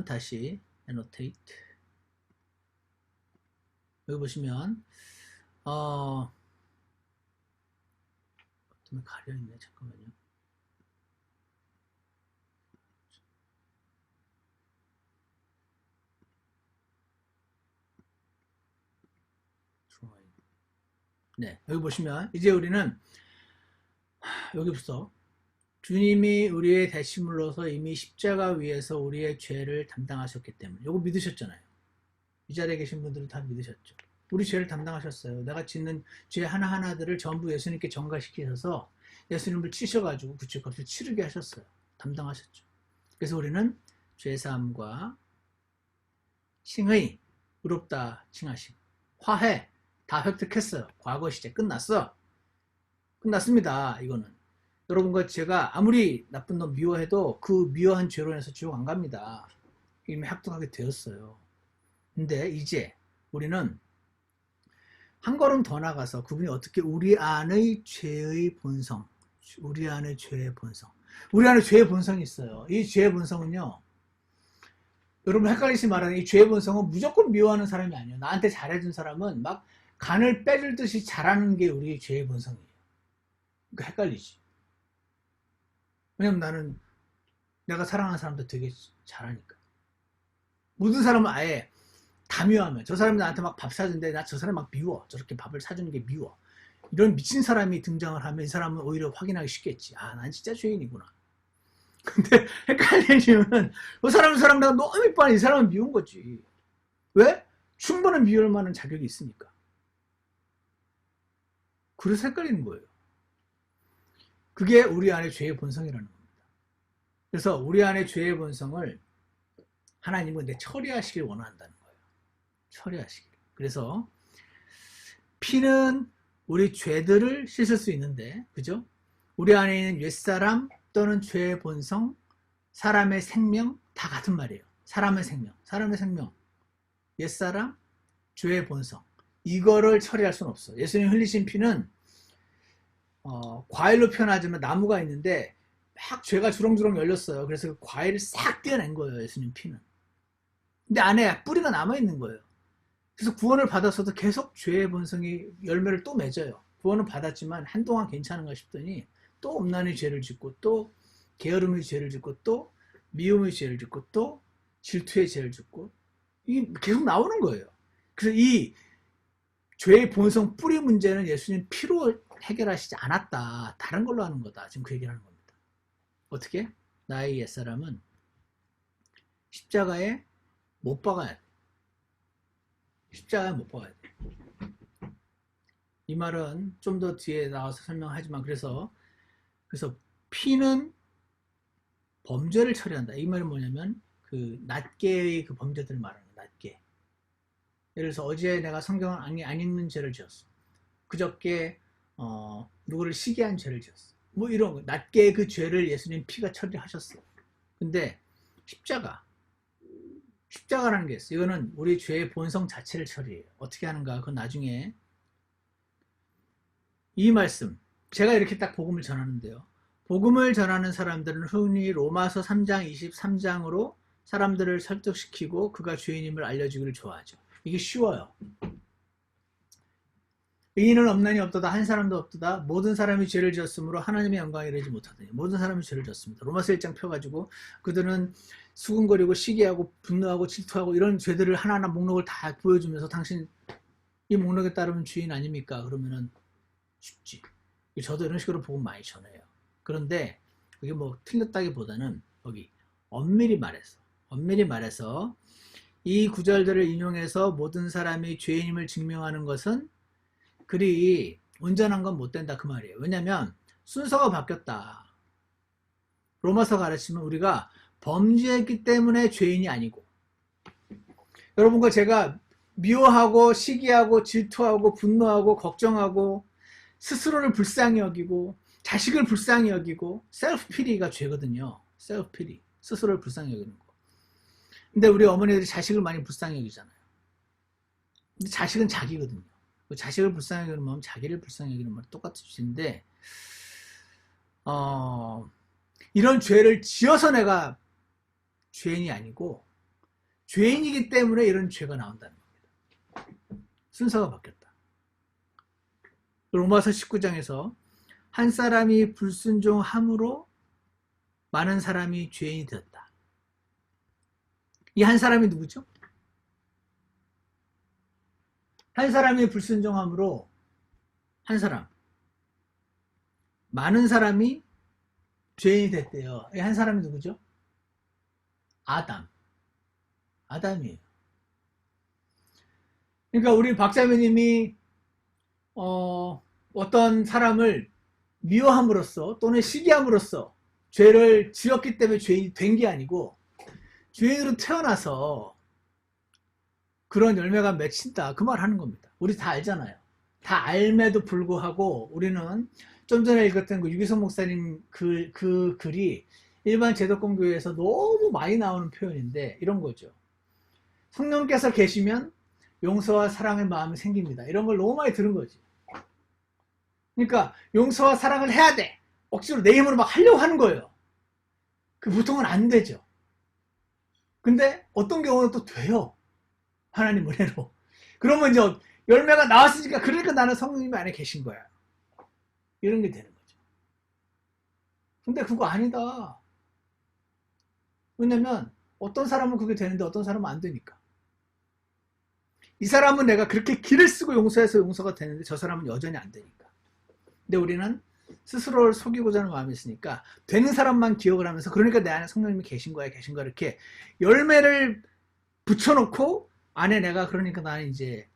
다시 annotate. 여기 보시면 좀 가려 있네. 잠깐만요. 네, 여기 보시면 이제 우리는 여기부터 주님이 우리의 대신물로서 이미 십자가 위에서 우리의 죄를 담당하셨기 때문에 이거 믿으셨잖아요. 이 자리에 계신 분들은 다 믿으셨죠. 우리 죄를 담당하셨어요. 내가 짓는 죄 하나하나들을 전부 예수님께 전가시키셔서 예수님을 치셔가지고 그 죄값을 치르게 하셨어요. 담당하셨죠. 그래서 우리는 죄사함과 칭의, 의롭다 칭하심, 화해 다 획득했어요. 과거 시제 끝났어. 끝났습니다. 이거는. 여러분과 제가 아무리 나쁜 놈 미워해도 그 미워한 죄로 인해서 지옥 안 갑니다. 이미 획득하게 되었어요. 근데 이제 우리는 한 걸음 더 나가서 그분이 어떻게 우리 안의 죄의 본성, 우리 안의 죄의 본성, 우리 안에 죄의 본성이 있어요. 이 죄의 본성은요, 여러분 헷갈리시 말하는 이 죄의 본성은 무조건 미워하는 사람이 아니에요. 나한테 잘해준 사람은 막 간을 빼줄 듯이 잘하는 게 우리의 죄의 본성이에요. 그러니까 헷갈리지. 왜냐면 나는 내가 사랑하는 사람도 되게 잘하니까. 모든 사람은 아예 다 미워하면 저 사람이 나한테 막 밥 사주는데 나 저 사람 막 미워. 저렇게 밥을 사주는 게 미워. 이런 미친 사람이 등장을 하면 이 사람은 오히려 확인하기 쉽겠지. 아, 난 진짜 죄인이구나. 근데 헷갈리는 이유는 그 사람은 내가 너무 이뻐하는 이 사람은 미운 거지. 왜? 충분한 미울 만한 자격이 있으니까. 그래서 헷갈리는 거예요. 그게 우리 안에 죄의 본성이라는 겁니다. 그래서 우리 안에 죄의 본성을 하나님은 이제 처리하시길 원한다는 거예요. 처리하시길. 그래서 피는 우리 죄들을 씻을 수 있는데, 그죠? 우리 안에 있는 옛사람 또는 죄의 본성, 사람의 생명 다 같은 말이에요. 사람의 생명, 옛사람, 죄의 본성. 이거를 처리할 수는 없어. 예수님 흘리신 피는 과일로 표현하자면 나무가 있는데 막 죄가 주렁주렁 열렸어요. 그래서 그 과일을 싹 떼어낸 거예요. 예수님 피는. 근데 안에 뿌리가 남아있는 거예요. 그래서 구원을 받았어도 계속 죄의 본성이 열매를 또 맺어요. 구원을 받았지만 한동안 괜찮은가 싶더니 또 음란의 죄를 짓고 또 게으름의 죄를 짓고 또 미움의 죄를 짓고 또 질투의 죄를 짓고 이게 계속 나오는 거예요. 그래서 이 죄의 본성 뿌리 문제는 예수님 피로 해결하시지 않았다. 다른 걸로 하는 거다. 지금 그 얘기를 하는 겁니다. 어떻게? 나의 옛사람은 십자가에 못 박아야 돼. 십자가에 못 박아야 돼. 이 말은 좀 더 뒤에 나와서 설명하지만 그래서 피는 범죄를 처리한다. 이 말은 뭐냐면 그 낱개의 그 범죄들을 말하는 거야. 낱개. 예를 들어서 어제 내가 성경을 안 읽는 죄를 지었어. 그저께 누구를 시기한 죄를 지었어. 뭐 이런 거. 낱개의 그 죄를 예수님 피가 처리하셨어. 근데 십자가라는 게 있어. 이거는 우리 죄의 본성 자체를 처리해요. 어떻게 하는가? 그건 나중에 이 말씀 제가 이렇게 딱 복음을 전하는데요. 복음을 전하는 사람들은 흔히 로마서 3장 23장으로 사람들을 설득시키고 그가 죄인임을 알려주기를 좋아하죠. 이게 쉬워요. 의인은 없나니 없도다. 한 사람도 없도다. 모든 사람이 죄를 지었으므로 하나님의 영광에 이르지 못하더니 모든 사람이 죄를 지었습니다. 로마서 1장 펴가지고 그들은 수군거리고 시기하고 분노하고 질투하고 이런 죄들을 하나하나 목록을 다 보여주면서 당신 이 목록에 따르면 주인 아닙니까? 그러면은 쉽지. 저도 이런 식으로 복음 많이 전해요. 그런데 그게 뭐 틀렸다기보다는 여기 엄밀히 말해서 이 구절들을 인용해서 모든 사람이 죄인임을 증명하는 것은 그리 온전한 건 못 된다 그 말이에요. 왜냐하면 순서가 바뀌었다. 로마서 가르치면 우리가 범죄했기 때문에 죄인이 아니고 여러분과 제가 미워하고 시기하고 질투하고 분노하고 걱정하고 스스로를 불쌍히 여기고 자식을 불쌍히 여기고 셀프 피리가 죄거든요. 셀프 피리, 스스로를 불쌍히 여기는 거. 근데 우리 어머니들이 자식을 많이 불쌍히 여기잖아요. 근데 자식은 자기거든요. 자식을 불쌍히 여기는 마음, 자기를 불쌍히 여기는 마음 똑같은 짓인데 이런 죄를 지어서 내가 죄인이 아니고 죄인이기 때문에 이런 죄가 나온다는 겁니다. 순서가 바뀌었다. 로마서 19장에서 한 사람이 불순종함으로 많은 사람이 죄인이 되었다. 이 한 사람이 누구죠? 한 사람이 불순종함으로 한 사람, 많은 사람이 죄인이 됐대요. 이 한 사람이 누구죠? 아담이에요. 그러니까 우리 박자매님이 어떤 사람을 미워함으로써 또는 시기함으로써 죄를 지었기 때문에 죄인이 된 게 아니고 죄인으로 태어나서 그런 열매가 맺힌다 그 말 하는 겁니다. 우리 다 알잖아요. 다 알매도 불구하고 우리는 좀 전에 읽었던 그 유기성 목사님 그 글이 일반 제도권교회에서 너무 많이 나오는 표현인데 이런 거죠. 성령께서 계시면 용서와 사랑의 마음이 생깁니다. 이런 걸 너무 많이 들은 거지. 그러니까 용서와 사랑을 해야 돼. 억지로 내 힘으로 막 하려고 하는 거예요. 그 보통은 안 되죠. 근데 어떤 경우는 또 돼요. 하나님 은혜로. 그러면 이제 열매가 나왔으니까 그러니까 나는 성령님 안에 계신 거야. 이런 게 되는 거죠. 근데 그거 아니다. 왜냐면 어떤 사람은 그게 되는데 어떤 사람은 안 되니까. 이 사람은 내가 그렇게 기를 쓰고 용서해서 용서가 되는데 저 사람은 여전히 안 되니까. 근데 우리는 스스로를 속이고자 하는 마음이 있으니까 되는 사람만 기억을 하면서 그러니까 내 안에 성령님이 계신 거야 이렇게 열매를 붙여놓고 안에 내가 그러니까 나는 이제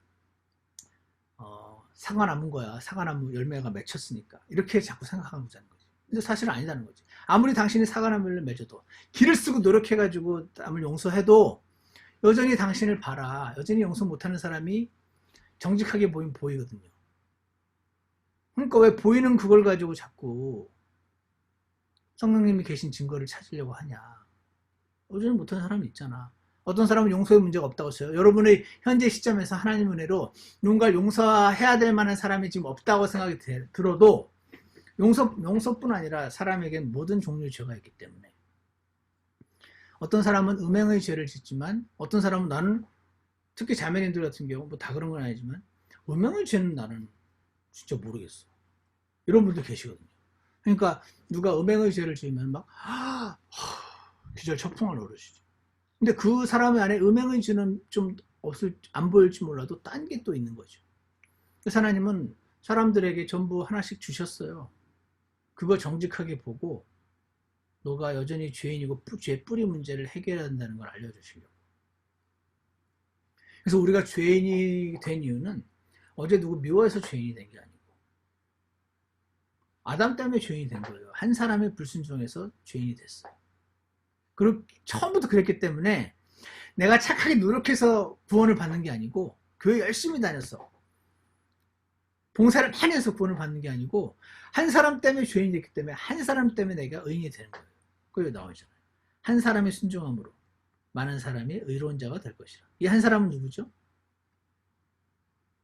사과나무인 거야. 사과나무 열매가 맺혔으니까 이렇게 자꾸 생각하고 자는 거지. 근데 사실은 아니다는 거지. 아무리 당신이 사과나무를 맺어도 기를 쓰고 노력해가지고 남을 용서해도 여전히 당신을 봐라. 여전히 용서 못하는 사람이 정직하게 보이거든요. 그러니까 왜 보이는 그걸 가지고 자꾸 성령님이 계신 증거를 찾으려고 하냐. 오지는 못하는 사람이 있잖아. 어떤 사람은 용서에 문제가 없다고 써요. 여러분의 현재 시점에서 하나님 은혜로 누군가를 용서해야 될 만한 사람이 지금 없다고 생각이 들어도 용서뿐 아니라 사람에겐 모든 종류의 죄가 있기 때문에 어떤 사람은 음행의 죄를 짓지만 어떤 사람은 나는 특히 자매님들 같은 경우 뭐 다 그런 건 아니지만 음행의 죄는 나는 진짜 모르겠어. 이런 분들 계시거든요. 그러니까 누가 음행의 죄를 지으면 막 기절 척풍을 오르시죠. 근데 그 사람의 안에 음행의 죄는 좀 안 보일지 몰라도 딴 게 또 있는 거죠. 그래서 하나님은 사람들에게 전부 하나씩 주셨어요. 그거 정직하게 보고 너가 여전히 죄인이고 죄 뿌리 문제를 해결해야 한다는 걸 알려주시려고. 그래서 우리가 죄인이 된 이유는 어제 누구 미워해서 죄인이 된 게 아니고 아담 때문에 죄인이 된 거예요. 한 사람의 불순종에서 죄인이 됐어요. 그리고 처음부터 그랬기 때문에 내가 착하게 노력해서 구원을 받는 게 아니고 교회 열심히 다녔어. 봉사를 많이 해서 구원을 받는 게 아니고 한 사람 때문에 죄인이 됐기 때문에 한 사람 때문에 내가 의인이 되는 거예요. 그게 나오잖아요. 한 사람의 순종함으로 많은 사람이 의로운 자가 될 것이라. 이 한 사람은 누구죠?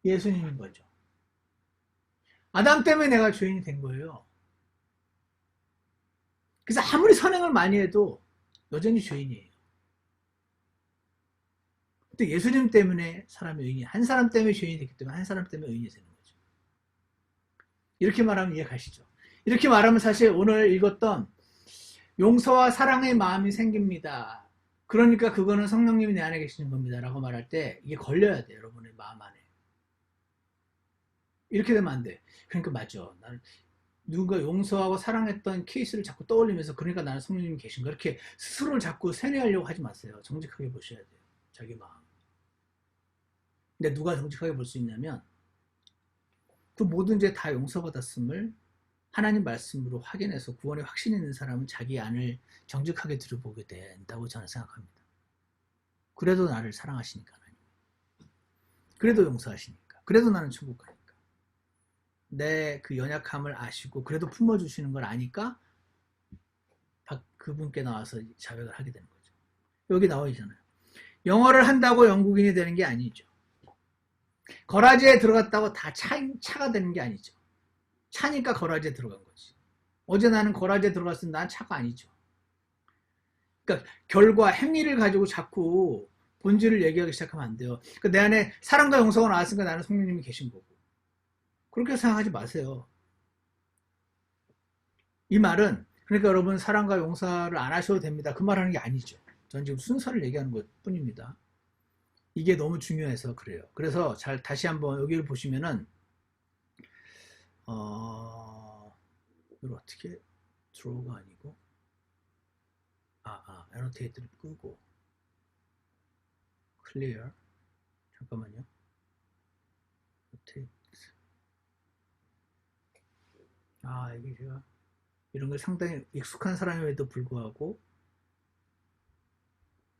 예수님인 거죠. 아담 때문에 내가 죄인이 된 거예요. 그래서 아무리 선행을 많이 해도 여전히 죄인이에요. 근데 예수님 때문에 사람이 의인이, 한 사람 때문에 죄인이 됐기 때문에 한 사람 때문에 의인이 되는 거죠. 이렇게 말하면 이해 가시죠? 이렇게 말하면 사실 오늘 읽었던 용서와 사랑의 마음이 생깁니다. 그러니까 그거는 성령님이 내 안에 계시는 겁니다. 라고 말할 때 이게 걸려야 돼요. 여러분의 마음 안에. 이렇게 되면 안 돼. 그러니까 맞죠. 나는 누군가 용서하고 사랑했던 케이스를 자꾸 떠올리면서 그러니까 나는 성령님이 계신가 이렇게 스스로를 자꾸 세뇌하려고 하지 마세요. 정직하게 보셔야 돼요. 자기 마음. 근데 누가 정직하게 볼 수 있냐면 그 모든 죄 다 용서받았음을 하나님 말씀으로 확인해서 구원에 확신 있는 사람은 자기 안을 정직하게 들여보게 된다고 저는 생각합니다. 그래도 나를 사랑하시니까 하나님. 그래도 용서하시니까. 그래도 나는 천국 가니까. 내 그 연약함을 아시고 그래도 품어주시는 걸 아니까 그분께 나와서 자백을 하게 되는 거죠. 여기 나와 있잖아요. 영어를 한다고 영국인이 되는 게 아니죠. 거라지에 들어갔다고 다 차가 되는 게 아니죠. 차니까 거라지에 들어간 거지. 어제 나는 거라지에 들어갔으면 난 차가 아니죠. 그러니까 결과, 행위를 가지고 자꾸 본질을 얘기하기 시작하면 안 돼요. 그러니까 내 안에 사랑과 용서가 나왔으니까 나는 성령님이 계신 거고. 그렇게 생각하지 마세요. 이 말은 그러니까 여러분 사랑과 용서를 안 하셔도 됩니다. 그 말하는 게 아니죠. 전 지금 순서를 얘기하는 것 뿐입니다. 이게 너무 중요해서 그래요. 그래서 다시 한번 여기를 보시면은 이걸 어떻게 draw가 아니고 annotate를 끄고 clear 잠깐만요. annotate 이게 제가 이런 걸 상당히 익숙한 사람임에도 불구하고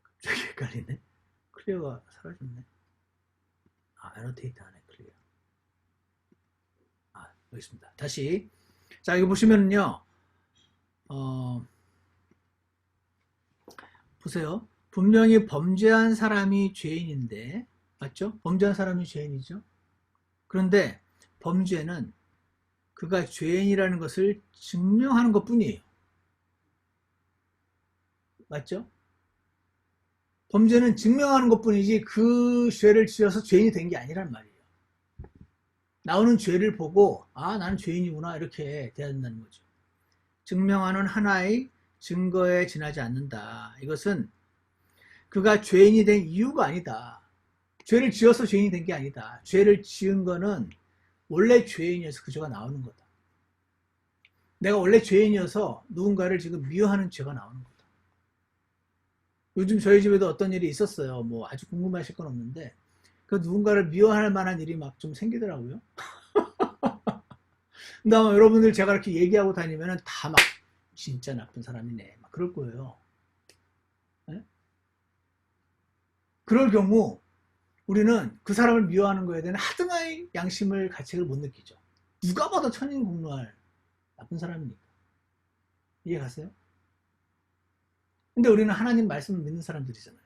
갑자기 헷갈리네. 클리어가 사라졌네. annotate 안에 클리어. 여기 있습니다. 다시. 자, 이거 보시면은요, 보세요. 분명히 범죄한 사람이 죄인인데, 맞죠? 범죄한 사람이 죄인이죠? 그런데 범죄는 그가 죄인이라는 것을 증명하는 것 뿐이에요. 맞죠? 범죄는 증명하는 것 뿐이지 그 죄를 지어서 죄인이 된 게 아니란 말이에요. 나오는 죄를 보고 나는 죄인이구나 이렇게 돼야 된다는 거죠. 증명하는 하나의 증거에 지나지 않는다. 이것은 그가 죄인이 된 이유가 아니다. 죄를 지어서 죄인이 된 게 아니다. 죄를 지은 거는 원래 죄인이어서 그 죄가 나오는 거다. 내가 원래 죄인이어서 누군가를 지금 미워하는 죄가 나오는 거다. 요즘 저희 집에도 어떤 일이 있었어요. 뭐 아주 궁금하실 건 없는데 그 누군가를 미워할 만한 일이 막 좀 생기더라고요. 근데 아마 여러분들 제가 이렇게 얘기하고 다니면은 다 막 진짜 나쁜 사람이네 막 그럴 거예요. 네? 그럴 경우 우리는 그 사람을 미워하는 거에 대한 하등의 양심을 가책을 못 느끼죠. 누가 봐도 천인공노할 나쁜 사람이니까. 이해 가세요? 근데 우리는 하나님 말씀을 믿는 사람들이잖아요.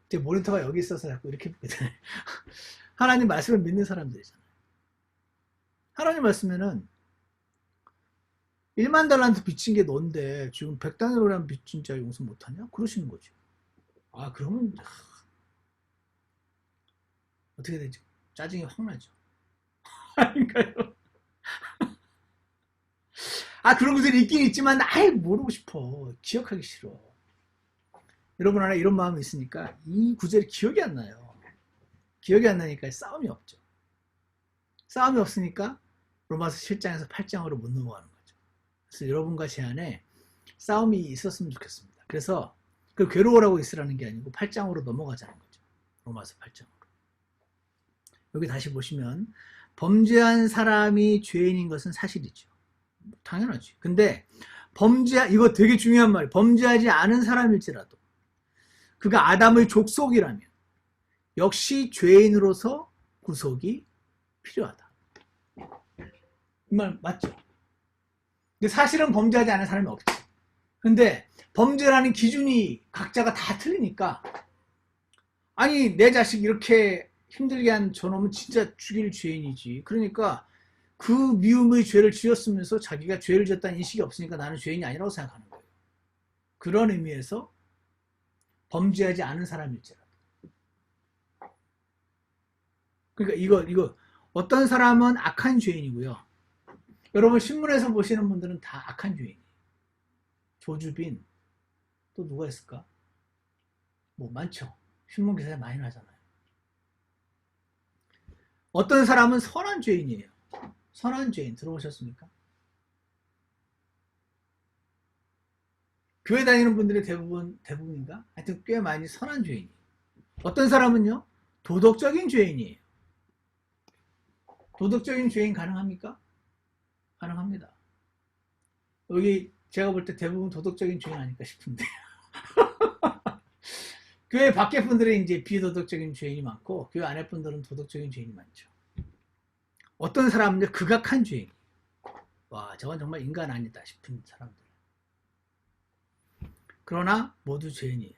제 모니터가 여기 있어서 자꾸 이렇게 보게 되네. 하나님 말씀을 믿는 사람들이잖아요. 하나님 말씀에는 1만 달란트 빚진 게 넌데 지금 100달러라는 빚진 자 용서 못하냐? 그러시는 거죠. 아, 그러면 어떻게 되죠? 짜증이 확 나죠. 아닌가요? 아, 그런 구절이 있긴 있지만 아예 모르고 싶어. 기억하기 싫어. 여러분 안에 이런 마음이 있으니까 이 구절이 기억이 안 나요. 기억이 안 나니까 싸움이 없죠. 싸움이 없으니까 로마서 7장에서 8장으로 못 넘어가는 거죠. 그래서 여러분과 제 안에 싸움이 있었으면 좋겠습니다. 그래서 그 괴로워라고 있으라는 게 아니고 8장으로 넘어가자는 거죠. 로마서 8장으로. 여기 다시 보시면 범죄한 사람이 죄인인 것은 사실이죠. 당연하지. 근데 이거 되게 중요한 말이에요. 범죄하지 않은 사람일지라도 그가 아담의 족속이라면 역시 죄인으로서 구속이 필요하다. 이 말 맞죠? 근데 사실은 범죄하지 않은 사람이 없지. 근데 범죄라는 기준이 각자가 다 틀리니까 아니 내 자식 이렇게 힘들게 한 저놈은 진짜 죽일 죄인이지. 그러니까 그 미움의 죄를 지었으면서 자기가 죄를 지었다는 인식이 없으니까 나는 죄인이 아니라고 생각하는 거예요. 그런 의미에서 범죄하지 않은 사람일지라도. 그러니까 이거 어떤 사람은 악한 죄인이고요. 여러분 신문에서 보시는 분들은 다 악한 죄인이에요. 조주빈 또 누가 있을까? 뭐 많죠. 신문 기사에 많이 나잖아요. 어떤 사람은 선한 죄인이에요. 선한 죄인 들어보셨습니까? 교회 다니는 분들이 대부분인가? 하여튼 꽤 많이 선한 죄인이에요. 어떤 사람은요? 도덕적인 죄인이에요. 도덕적인 죄인 가능합니까? 가능합니다. 여기 제가 볼 때 대부분 도덕적인 죄인 아닐까 싶은데 교회 밖에 분들은 이제 비도덕적인 죄인이 많고 교회 안에 분들은 도덕적인 죄인이 많죠. 어떤 사람은 극악한 죄인. 와, 저건 정말 인간 아니다 싶은 사람들. 그러나 모두 죄인이에요.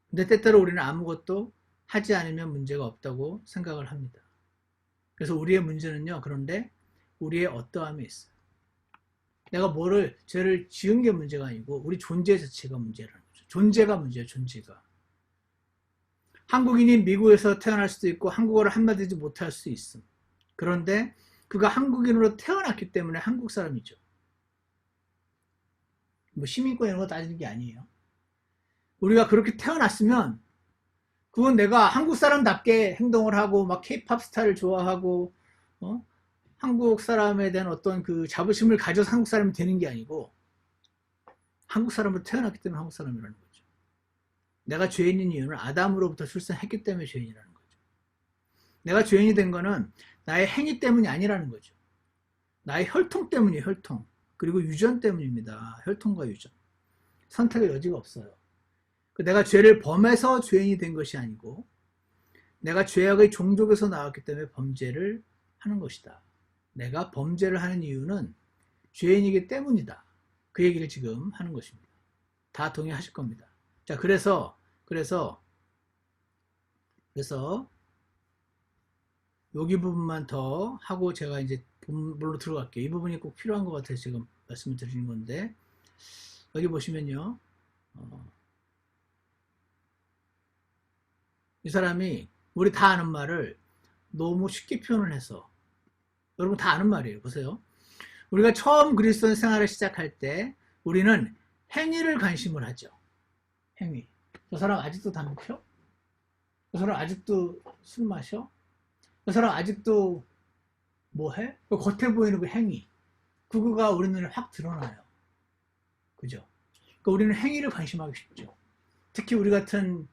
근데 때때로 우리는 아무것도 하지 않으면 문제가 없다고 생각을 합니다. 그래서 우리의 문제는요, 그런데 우리의 어떠함에 있어요. 내가 죄를 지은 게 문제가 아니고 우리 존재 자체가 문제라는 거죠. 존재가 문제예요, 존재가. 한국인이 미국에서 태어날 수도 있고 한국어를 한마디도 못할 수 있음. 그런데 그가 한국인으로 태어났기 때문에 한국 사람이죠. 뭐 시민권 이런 거 따지는 게 아니에요. 우리가 그렇게 태어났으면 그건 내가 한국 사람답게 행동을 하고 막 케이팝 스타를 좋아하고 한국 사람에 대한 어떤 그 자부심을 가져서 한국 사람이 되는 게 아니고 한국 사람으로 태어났기 때문에 한국 사람이라는 거죠. 내가 죄인인 이유는 아담으로부터 출생했기 때문에 죄인이라는 거죠. 내가 죄인이 된 거는 나의 행위 때문이 아니라는 거죠. 나의 혈통 때문이에요. 혈통. 그리고 유전 때문입니다. 혈통과 유전. 선택의 여지가 없어요. 내가 죄를 범해서 죄인이 된 것이 아니고 내가 죄악의 종족에서 나왔기 때문에 범죄를 하는 것이다. 내가 범죄를 하는 이유는 죄인이기 때문이다. 그 얘기를 지금 하는 것입니다. 다 동의하실 겁니다. 자, 그래서 여기 부분만 더 하고 제가 이제 본문으로 들어갈게요. 이 부분이 꼭 필요한 것 같아서 지금 말씀을 드리는 건데 여기 보시면요. 이 사람이 우리 다 아는 말을 너무 쉽게 표현을 해서 여러분 다 아는 말이에요. 보세요. 우리가 처음 그리스도 생활을 시작할 때 우리는 행위를 관심을 하죠. 행위. 저 사람 아직도 담배 피워? 저 사람 아직도 술 마셔? 저 사람 아직도 뭐 해? 그 겉에 보이는 그 행위. 그거가 우리 눈에 확 드러나요. 그죠? 그러니까 우리는 행위를 관심하기 쉽죠. 특히 우리 같은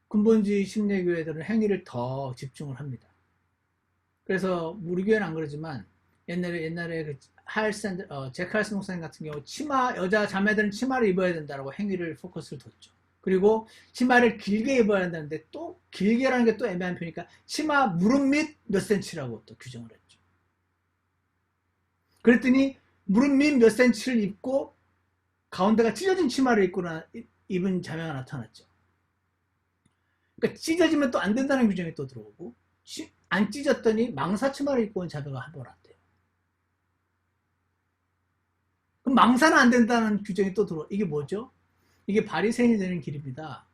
근본주의 심리교회들은 행위를 더 집중을 합니다. 그래서 우리 교회는 안 그러지만 옛날에 그 제크 할슨 목사님 같은 경우 여자 자매들은 치마를 입어야 된다라고 행위를 포커스를 뒀죠. 그리고 치마를 길게 입어야 한다는데 또 길게라는 게 또 애매한 표니까 치마 무릎 밑 몇 센치라고 또 규정을 했죠. 그랬더니 무릎 밑 몇 센치를 입고 가운데가 찢어진 치마를 입은 자매가 나타났죠. 그러니까 찢어지면 또 안 된다는 규정이 또 들어오고, 안 찢었더니 망사치마를 입고 온 자매가 한 번 왔대요. 그럼 망사는 안 된다는 규정이 또 들어와. 이게 뭐죠? 이게 바리새인이 되는 길입니다.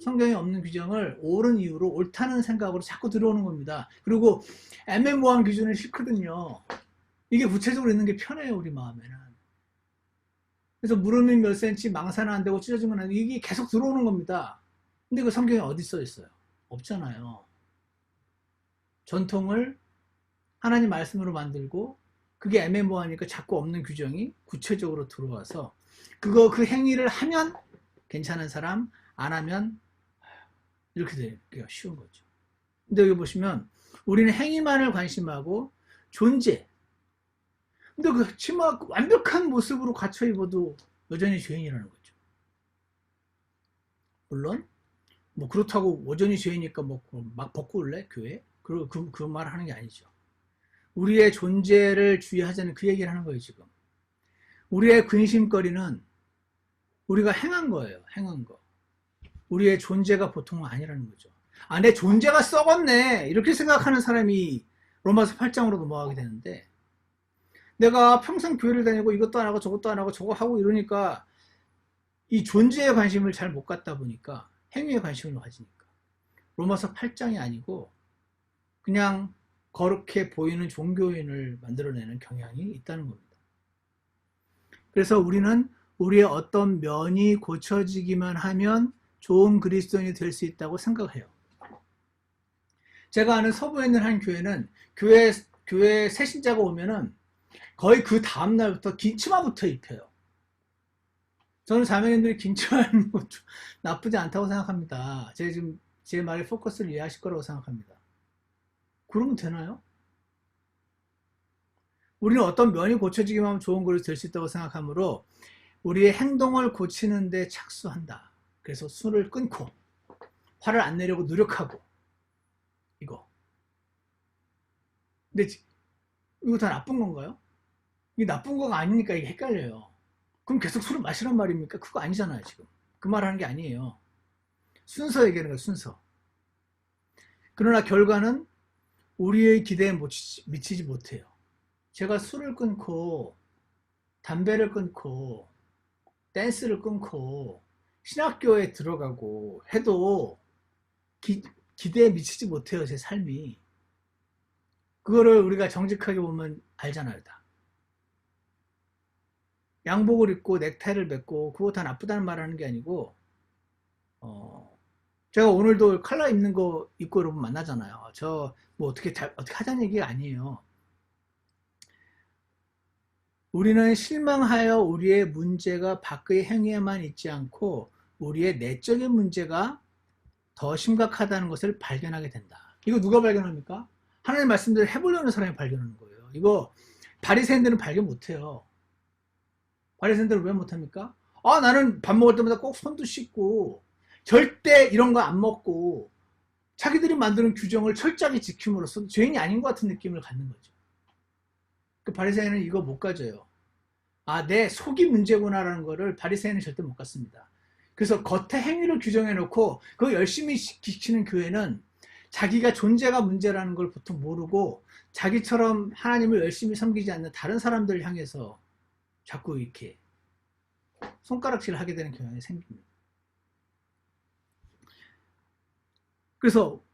성경에 없는 규정을 옳은 이유로 옳다는 생각으로 자꾸 들어오는 겁니다. 그리고 애매모호한 기준은 싫거든요. 이게 구체적으로 있는 게 편해요, 우리 마음에는. 그래서 무릎이 몇 센치, 망사는 안 되고 찢어진 건 안 되고, 이게 계속 들어오는 겁니다. 근데 그 성경에 어디 써 있어요? 없잖아요. 전통을 하나님 말씀으로 만들고, 그게 애매모호하니까 자꾸 없는 규정이 구체적으로 들어와서, 그 행위를 하면 괜찮은 사람, 안 하면 이렇게 되기가 쉬운 거죠. 근데 여기 보시면 우리는 행위만을 관심하고 존재. 근데 그 치마 완벽한 모습으로 갖춰 입어도 여전히 죄인이라는 거죠. 물론 뭐 그렇다고 여전히 죄이니까 뭐 막 벗고 올래 교회? 그 말 하는 게 아니죠. 우리의 존재를 주의하자는 그 얘기를 하는 거예요 지금. 우리의 근심거리는 우리가 행한 거예요. 행한 거. 우리의 존재가 보통은 아니라는 거죠. 아, 내 존재가 썩었네 이렇게 생각하는 사람이 로마서 8장으로 넘어가게 되는데, 내가 평생 교회를 다니고 이것도 안 하고 저것도 안 하고 저거 하고 이러니까 이 존재에 관심을 잘 못 갖다 보니까 행위에 관심을 가지니까 로마서 8장이 아니고 그냥 거룩해 보이는 종교인을 만들어내는 경향이 있다는 겁니다. 그래서 우리는 우리의 어떤 면이 고쳐지기만 하면 좋은 그리스도인이 될 수 있다고 생각해요. 제가 아는 서부에 있는 한 교회는 교회 새신자가 오면은 거의 그 다음날부터 긴 치마부터 입혀요. 저는 자매님들이 긴 치마 입는 것도 나쁘지 않다고 생각합니다. 지금 제 말의 포커스를 이해하실 거라고 생각합니다. 그러면 되나요? 우리는 어떤 면이 고쳐지기만 하면 좋은 그릇이 될 수 있다고 생각하므로 우리의 행동을 고치는 데 착수한다. 그래서 술을 끊고 화를 안 내려고 노력하고 이거. 근데 이거 다 나쁜 건가요? 이게 나쁜 거가 아니니까 이게 헷갈려요. 그럼 계속 술을 마시란 말입니까? 그거 아니잖아요 지금. 그 말 하는 게 아니에요. 순서 얘기하는 거예요. 순서. 그러나 결과는 우리의 기대에 미치지 못해요. 제가 술을 끊고 담배를 끊고 댄스를 끊고 신학교에 들어가고 해도 기대에 미치지 못해요. 제 삶이. 그거를 우리가 정직하게 보면 알잖아요. 다. 양복을 입고 넥타이를 맺고 그거 다 나쁘다는 말 하는 게 아니고, 제가 오늘도 컬러 입는 거 입고 여러분 만나잖아요. 저 뭐 어떻게 하자는 얘기가 아니에요. 우리는 실망하여 우리의 문제가 밖의 행위에만 있지 않고 우리의 내적인 문제가 더 심각하다는 것을 발견하게 된다. 이거 누가 발견합니까? 하나님 말씀대로 해보려는 사람이 발견하는 거예요. 이거 바리새인들은 발견 못해요. 바리새인들은 왜 못합니까? 아, 나는 밥 먹을 때마다 꼭 손도 씻고 절대 이런 거 안 먹고 자기들이 만드는 규정을 철저하게 지킴으로써 죄인이 아닌 것 같은 느낌을 갖는 거죠. 그 바리새인은 이거 못 가져요. 아, 내 속이 문제구나라는 거를 바리새인은 절대 못 갖습니다. 그래서 겉에 행위를 규정해 놓고 그거 열심히 지키는 교회는 자기가 존재가 문제라는 걸 보통 모르고 자기처럼 하나님을 열심히 섬기지 않는 다른 사람들을 향해서 자꾸 이렇게 손가락질을 하게 되는 경향이 생깁니다. 그래서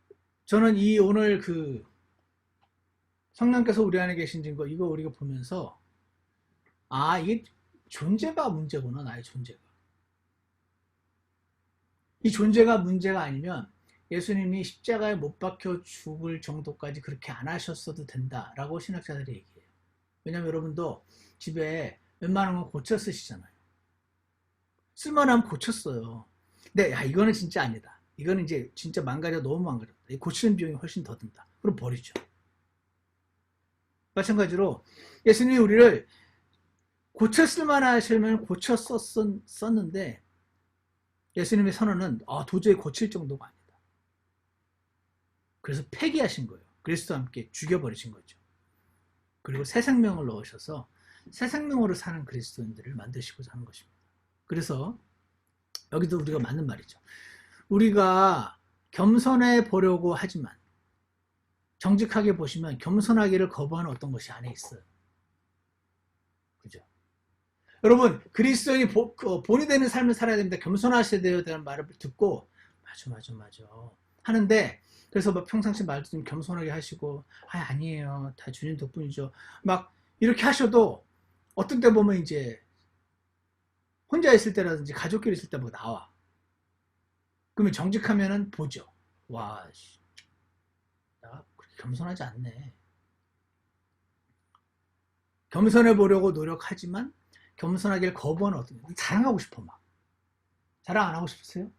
저는 오늘 그 성령께서 우리 안에 계신 증거 이거 우리가 보면서, 아, 이게 존재가 문제구나. 나의 존재가. 이 존재가 문제가 아니면 예수님이 십자가에 못 박혀 죽을 정도까지 그렇게 안 하셨어도 된다라고 신학자들이 얘기해요. 왜냐면 여러분도 집에 웬만한 건 고쳐 쓰시잖아요. 쓸만하면 고쳤어요. 근데 야, 이거는 진짜 아니다. 이거는 이제 진짜 너무 망가졌다. 고치는 비용이 훨씬 더 든다. 그럼 버리죠. 마찬가지로 예수님이 우리를 고쳐 쓸만하시면 고쳐 썼는데 예수님의 선언은 도저히 고칠 정도가 아니다. 그래서 폐기하신 거예요. 그리스도와 함께 죽여버리신 거죠. 그리고 새 생명을 넣으셔서 새 생명으로 사는 그리스도인들을 만드시고자 하는 것입니다. 그래서 여기도 우리가 맞는 말이죠. 우리가 겸손해 보려고 하지만 정직하게 보시면 겸손하기를 거부하는 어떤 것이 안에 있어요. 그죠? 여러분, 그리스도인이 본이 되는 삶을 살아야 됩니다. 겸손하셔야 돼요. 라는 말을 듣고 맞아 하는데, 그래서 막 평상시 말도 좀 겸손하게 하시고 아니에요. 다 주님 덕분이죠. 막 이렇게 하셔도 어떤 때 보면 이제 혼자 있을 때라든지 가족끼리 있을 때 뭐 나와. 그러면 정직하면은 보죠. 와, 나 그렇게 겸손하지 않네. 겸손해 보려고 노력하지만 겸손하기를 거부하는 어떤 자랑하고 싶어 막. 자랑 안 하고 싶으세요?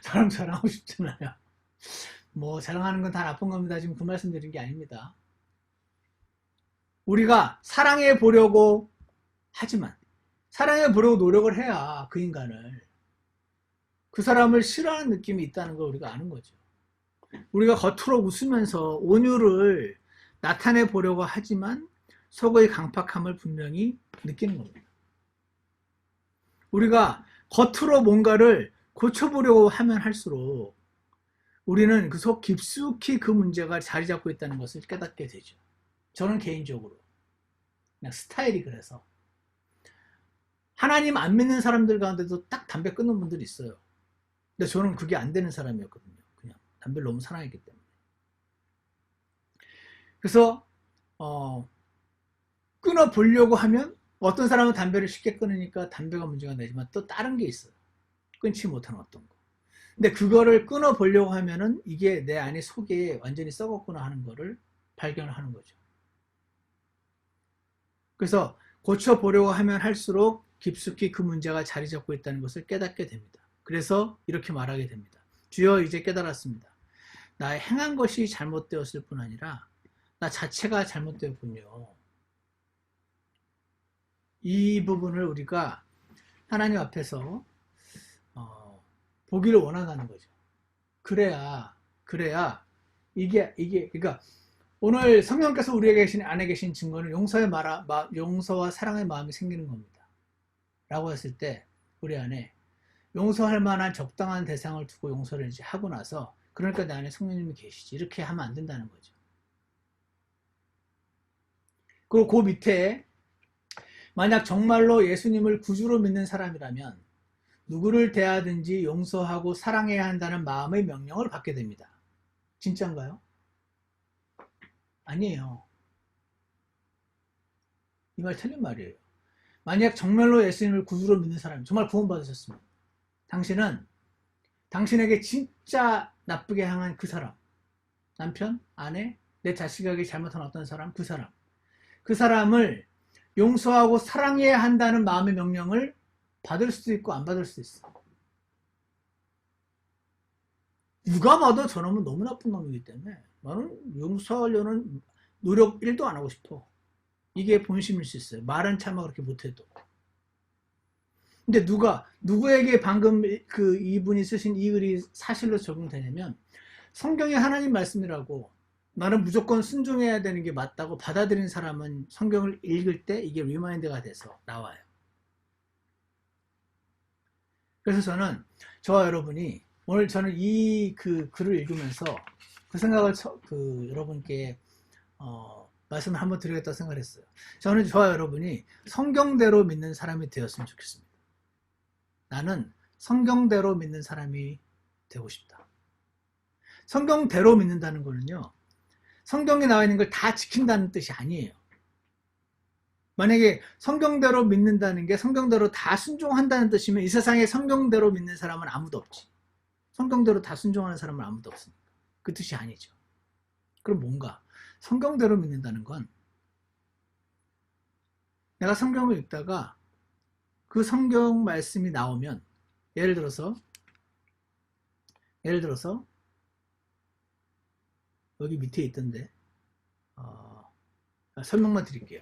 자랑하고 싶잖아요. 뭐 자랑하는 건 다 나쁜 겁니다. 지금 그 말씀 드린 게 아닙니다. 우리가 사랑해 보려고 하지만 사랑해 보려고 노력을 해야 그 인간을, 그 사람을 싫어하는 느낌이 있다는 걸 우리가 아는 거죠. 우리가 겉으로 웃으면서 온유를 나타내 보려고 하지만 속의 강팍함을 분명히 느끼는 겁니다. 우리가 겉으로 뭔가를 고쳐보려고 하면 할수록 우리는 그 속 깊숙이 그 문제가 자리 잡고 있다는 것을 깨닫게 되죠. 저는 개인적으로 그냥 스타일이 그래서 하나님 안 믿는 사람들 가운데도 딱 담배 끊는 분들이 있어요. 근데 저는 그게 안 되는 사람이었거든요. 그냥 담배를 너무 사랑했기 때문에. 그래서 끊어보려고 하면 어떤 사람은 담배를 쉽게 끊으니까 담배가 문제가 되지만 또 다른 게 있어요. 끊지 못하는 어떤 거. 근데 그거를 끊어보려고 하면은 이게 내 안에 속에 완전히 썩었구나 하는 거를 발견하는 거죠. 그래서 고쳐보려고 하면 할수록 깊숙이 그 문제가 자리 잡고 있다는 것을 깨닫게 됩니다. 그래서 이렇게 말하게 됩니다. 주여, 이제 깨달았습니다. 나의 행한 것이 잘못되었을 뿐 아니라 나 자체가 잘못되었군요. 이 부분을 우리가 하나님 앞에서 보기를 원한다는 거죠. 그래야 이게 그러니까 오늘 성령께서 우리에게 안에 계신 증거는 용서와 사랑의 마음이 생기는 겁니다. 라고 했을 때 우리 안에 용서할 만한 적당한 대상을 두고 용서를 이제 하고 나서, 그러니까 내 안에 성령님이 계시지, 이렇게 하면 안 된다는 거죠. 그리고 그 밑에 만약 정말로 예수님을 구주로 믿는 사람이라면 누구를 대하든지 용서하고 사랑해야 한다는 마음의 명령을 받게 됩니다. 진짜인가요? 아니에요. 이 말 틀린 말이에요. 만약 정말로 예수님을 구주로 믿는 사람이 정말 구원받으셨습니다. 당신은 당신에게 진짜 나쁘게 향한 그 사람, 남편, 아내, 내 자식에게 잘못한 어떤 사람, 그 사람을 용서하고 사랑해야 한다는 마음의 명령을 받을 수도 있고 안 받을 수도 있어. 누가 봐도 저놈은 너무 나쁜 놈이기 때문에 나는 용서하려는 노력 1도 안 하고 싶어. 이게 본심일 수 있어요. 말은 차마 그렇게 못해도. 근데 누구에게 방금 이분이 쓰신 이 글이 사실로 적용되냐면, 성경의 하나님 말씀이라고 나는 무조건 순종해야 되는 게 맞다고 받아들인 사람은 성경을 읽을 때 이게 리마인드가 돼서 나와요. 그래서 저와 여러분이 오늘 저는 이 글을 읽으면서 그 생각을 여러분께 말씀을 한번 드리겠다고 생각을 했어요. 저는 저와 여러분이 성경대로 믿는 사람이 되었으면 좋겠습니다. 나는 성경대로 믿는 사람이 되고 싶다. 성경대로 믿는다는 거는요, 성경에 나와 있는 걸 다 지킨다는 뜻이 아니에요. 만약에 성경대로 믿는다는 게 성경대로 다 순종한다는 뜻이면 이 세상에 성경대로 믿는 사람은 아무도 없지. 성경대로 다 순종하는 사람은 아무도 없으니까. 그 뜻이 아니죠. 그럼 뭔가 성경대로 믿는다는 건 내가 성경을 읽다가 그 성경 말씀이 나오면, 예를 들어서 여기 밑에 있던데 설명만 드릴게요.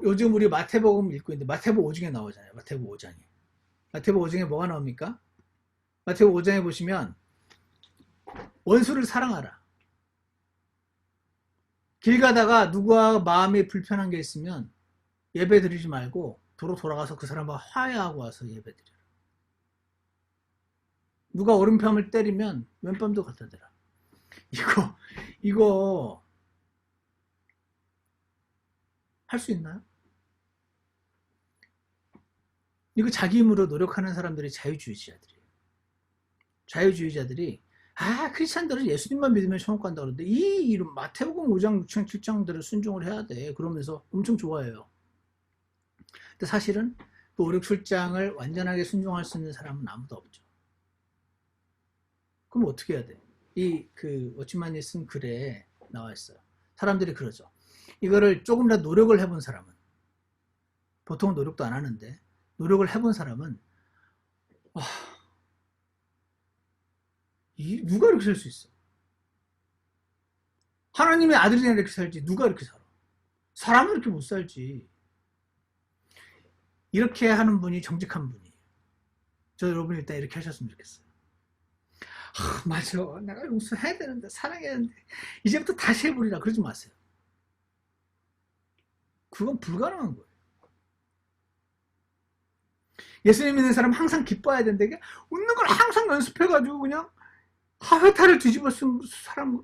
요즘 우리 마태복음 읽고 있는데 마태복음 5장에 나오잖아요. 마태복음 5장에 뭐가 나옵니까? 마태복음 5장에 보시면 원수를 사랑하라. 길 가다가 누가 마음이 불편한 게 있으면 예배 드리지 말고 도로 돌아가서 그 사람과 화해하고 와서 예배 드려라. 누가 오른편을 때리면 왼편도 갖다 대라. 이거 할 수 있나요? 이거 자기 힘으로 노력하는 사람들이 자유주의자들이에요. 자유주의자들이 크리스찬들은 예수님만 믿으면 천국 간다 그러는데 이 이름 마태복음 5장, 6장, 7장들을 순종을 해야 돼. 그러면서 엄청 좋아해요. 근데 사실은 그 5, 6, 7장을 완전하게 순종할 수 있는 사람은 아무도 없죠. 그럼 어떻게 해야 돼? 워치만이 쓴 글에 나와 있어요. 사람들이 그러죠. 이거를 조금 더 노력을 해본 사람은, 보통은 노력도 안 하는데 노력을 해본 사람은 누가 이렇게 살 수 있어? 하나님의 아들이나 이렇게 살지 누가 이렇게 살아? 사람은 이렇게 못 살지. 이렇게 하는 분이 정직한 분이에요. 저 여러분 일단 이렇게 하셨으면 좋겠어요. 맞아, 내가 용서해야 되는데 사랑해야 되는데 이제부터 다시 해보리라 그러지 마세요. 그건 불가능한 거예요. 예수님 믿는 사람은 항상 기뻐해야 되는데 웃는 걸 항상 연습해가지고 그냥 회탈을 뒤집어 쓴 사람이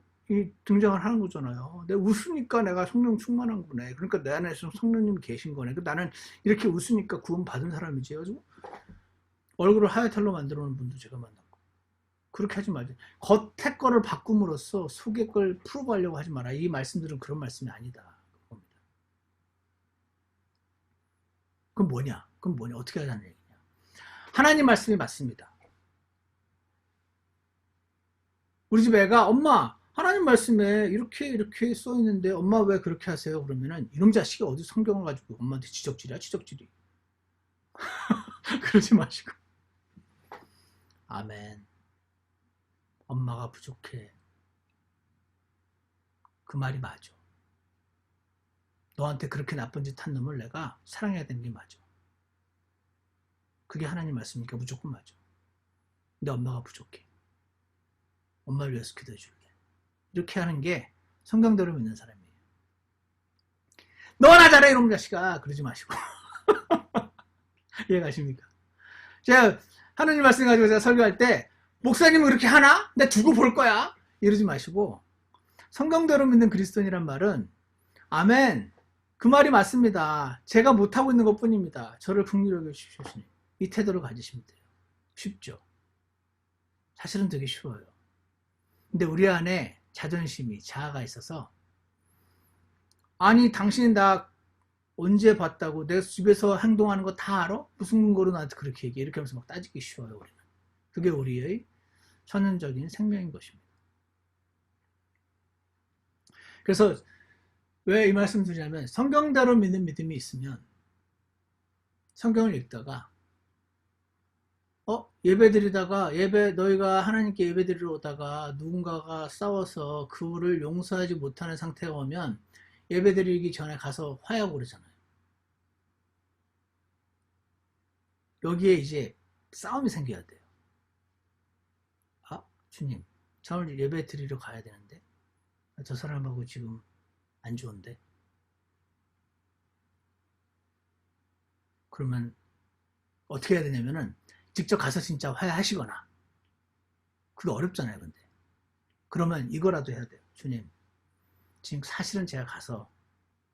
등장을 하는 거잖아요. 내가 웃으니까 내가 성령 충만한 거네. 그러니까 내 안에서 성령님이 계신 거네. 나는 이렇게 웃으니까 구원 받은 사람이지. 그래가지고 얼굴을 하회탈로 만들어 놓은 분도 제가 만났고. 그렇게 하지 말자. 겉의 거를 바꿈으로써 속의 걸 풀어보려고 하지 마라. 이 말씀들은 그런 말씀이 아니다. 그건 뭐냐? 어떻게 하자는 얘기냐? 하나님 말씀이 맞습니다. 우리 집 애가 엄마 하나님 말씀에 이렇게 써 있는데 엄마 왜 그렇게 하세요? 그러면은 이놈 자식이 어디 성경을 가지고 엄마한테 지적질이야 지적질이. 그러지 마시고 아멘. 엄마가 부족해. 그 말이 맞아. 너한테 그렇게 나쁜 짓 한 놈을 내가 사랑해야 되는 게 맞아. 그게 하나님 말씀이니까 무조건 맞아. 근데 엄마가 부족해. 엄마를 위해서 기도해 줄게. 이렇게 하는 게 성경대로 믿는 사람이에요. 너나 잘해 이놈 자식아. 그러지 마시고. 이해가십니까? 제가 하나님 말씀 가지고 제가 설교할 때 목사님은 그렇게 하나? 내가 두고 볼 거야. 이러지 마시고 성경대로 믿는 그리스도인이란 말은 아멘. 그 말이 맞습니다. 제가 못하고 있는 것 뿐입니다. 저를 긍휼히 여겨주십시오. 이 태도를 가지시면 돼요. 쉽죠? 사실은 되게 쉬워요. 근데 우리 안에 자존심이, 자아가 있어서 아니 당신이 나 언제 봤다고 내가 집에서 행동하는 거 다 알아? 무슨 근거로 나한테 그렇게 얘기해? 이렇게 하면서 막 따지기 쉬워요. 우리는. 그게 우리의 천연적인 생명인 것입니다. 그래서 왜 이 말씀 드리냐면 성경대로 믿는 믿음이 있으면 성경을 읽다가 예배 드리다가 너희가 하나님께 예배 드리러 오다가 누군가가 싸워서 그를 용서하지 못하는 상태가 오면 예배 드리기 전에 가서 화해하고 그러잖아요. 여기에 이제 싸움이 생겨야 돼요. 주님, 저 오늘 예배 드리러 가야 되는데 저 사람하고 지금 안 좋은데 그러면 어떻게 해야 되냐면은 직접 가서 진짜 화해하시거나 그게 어렵잖아요. 근데 그러면 이거라도 해야 돼요. 주님, 지금 사실은 제가 가서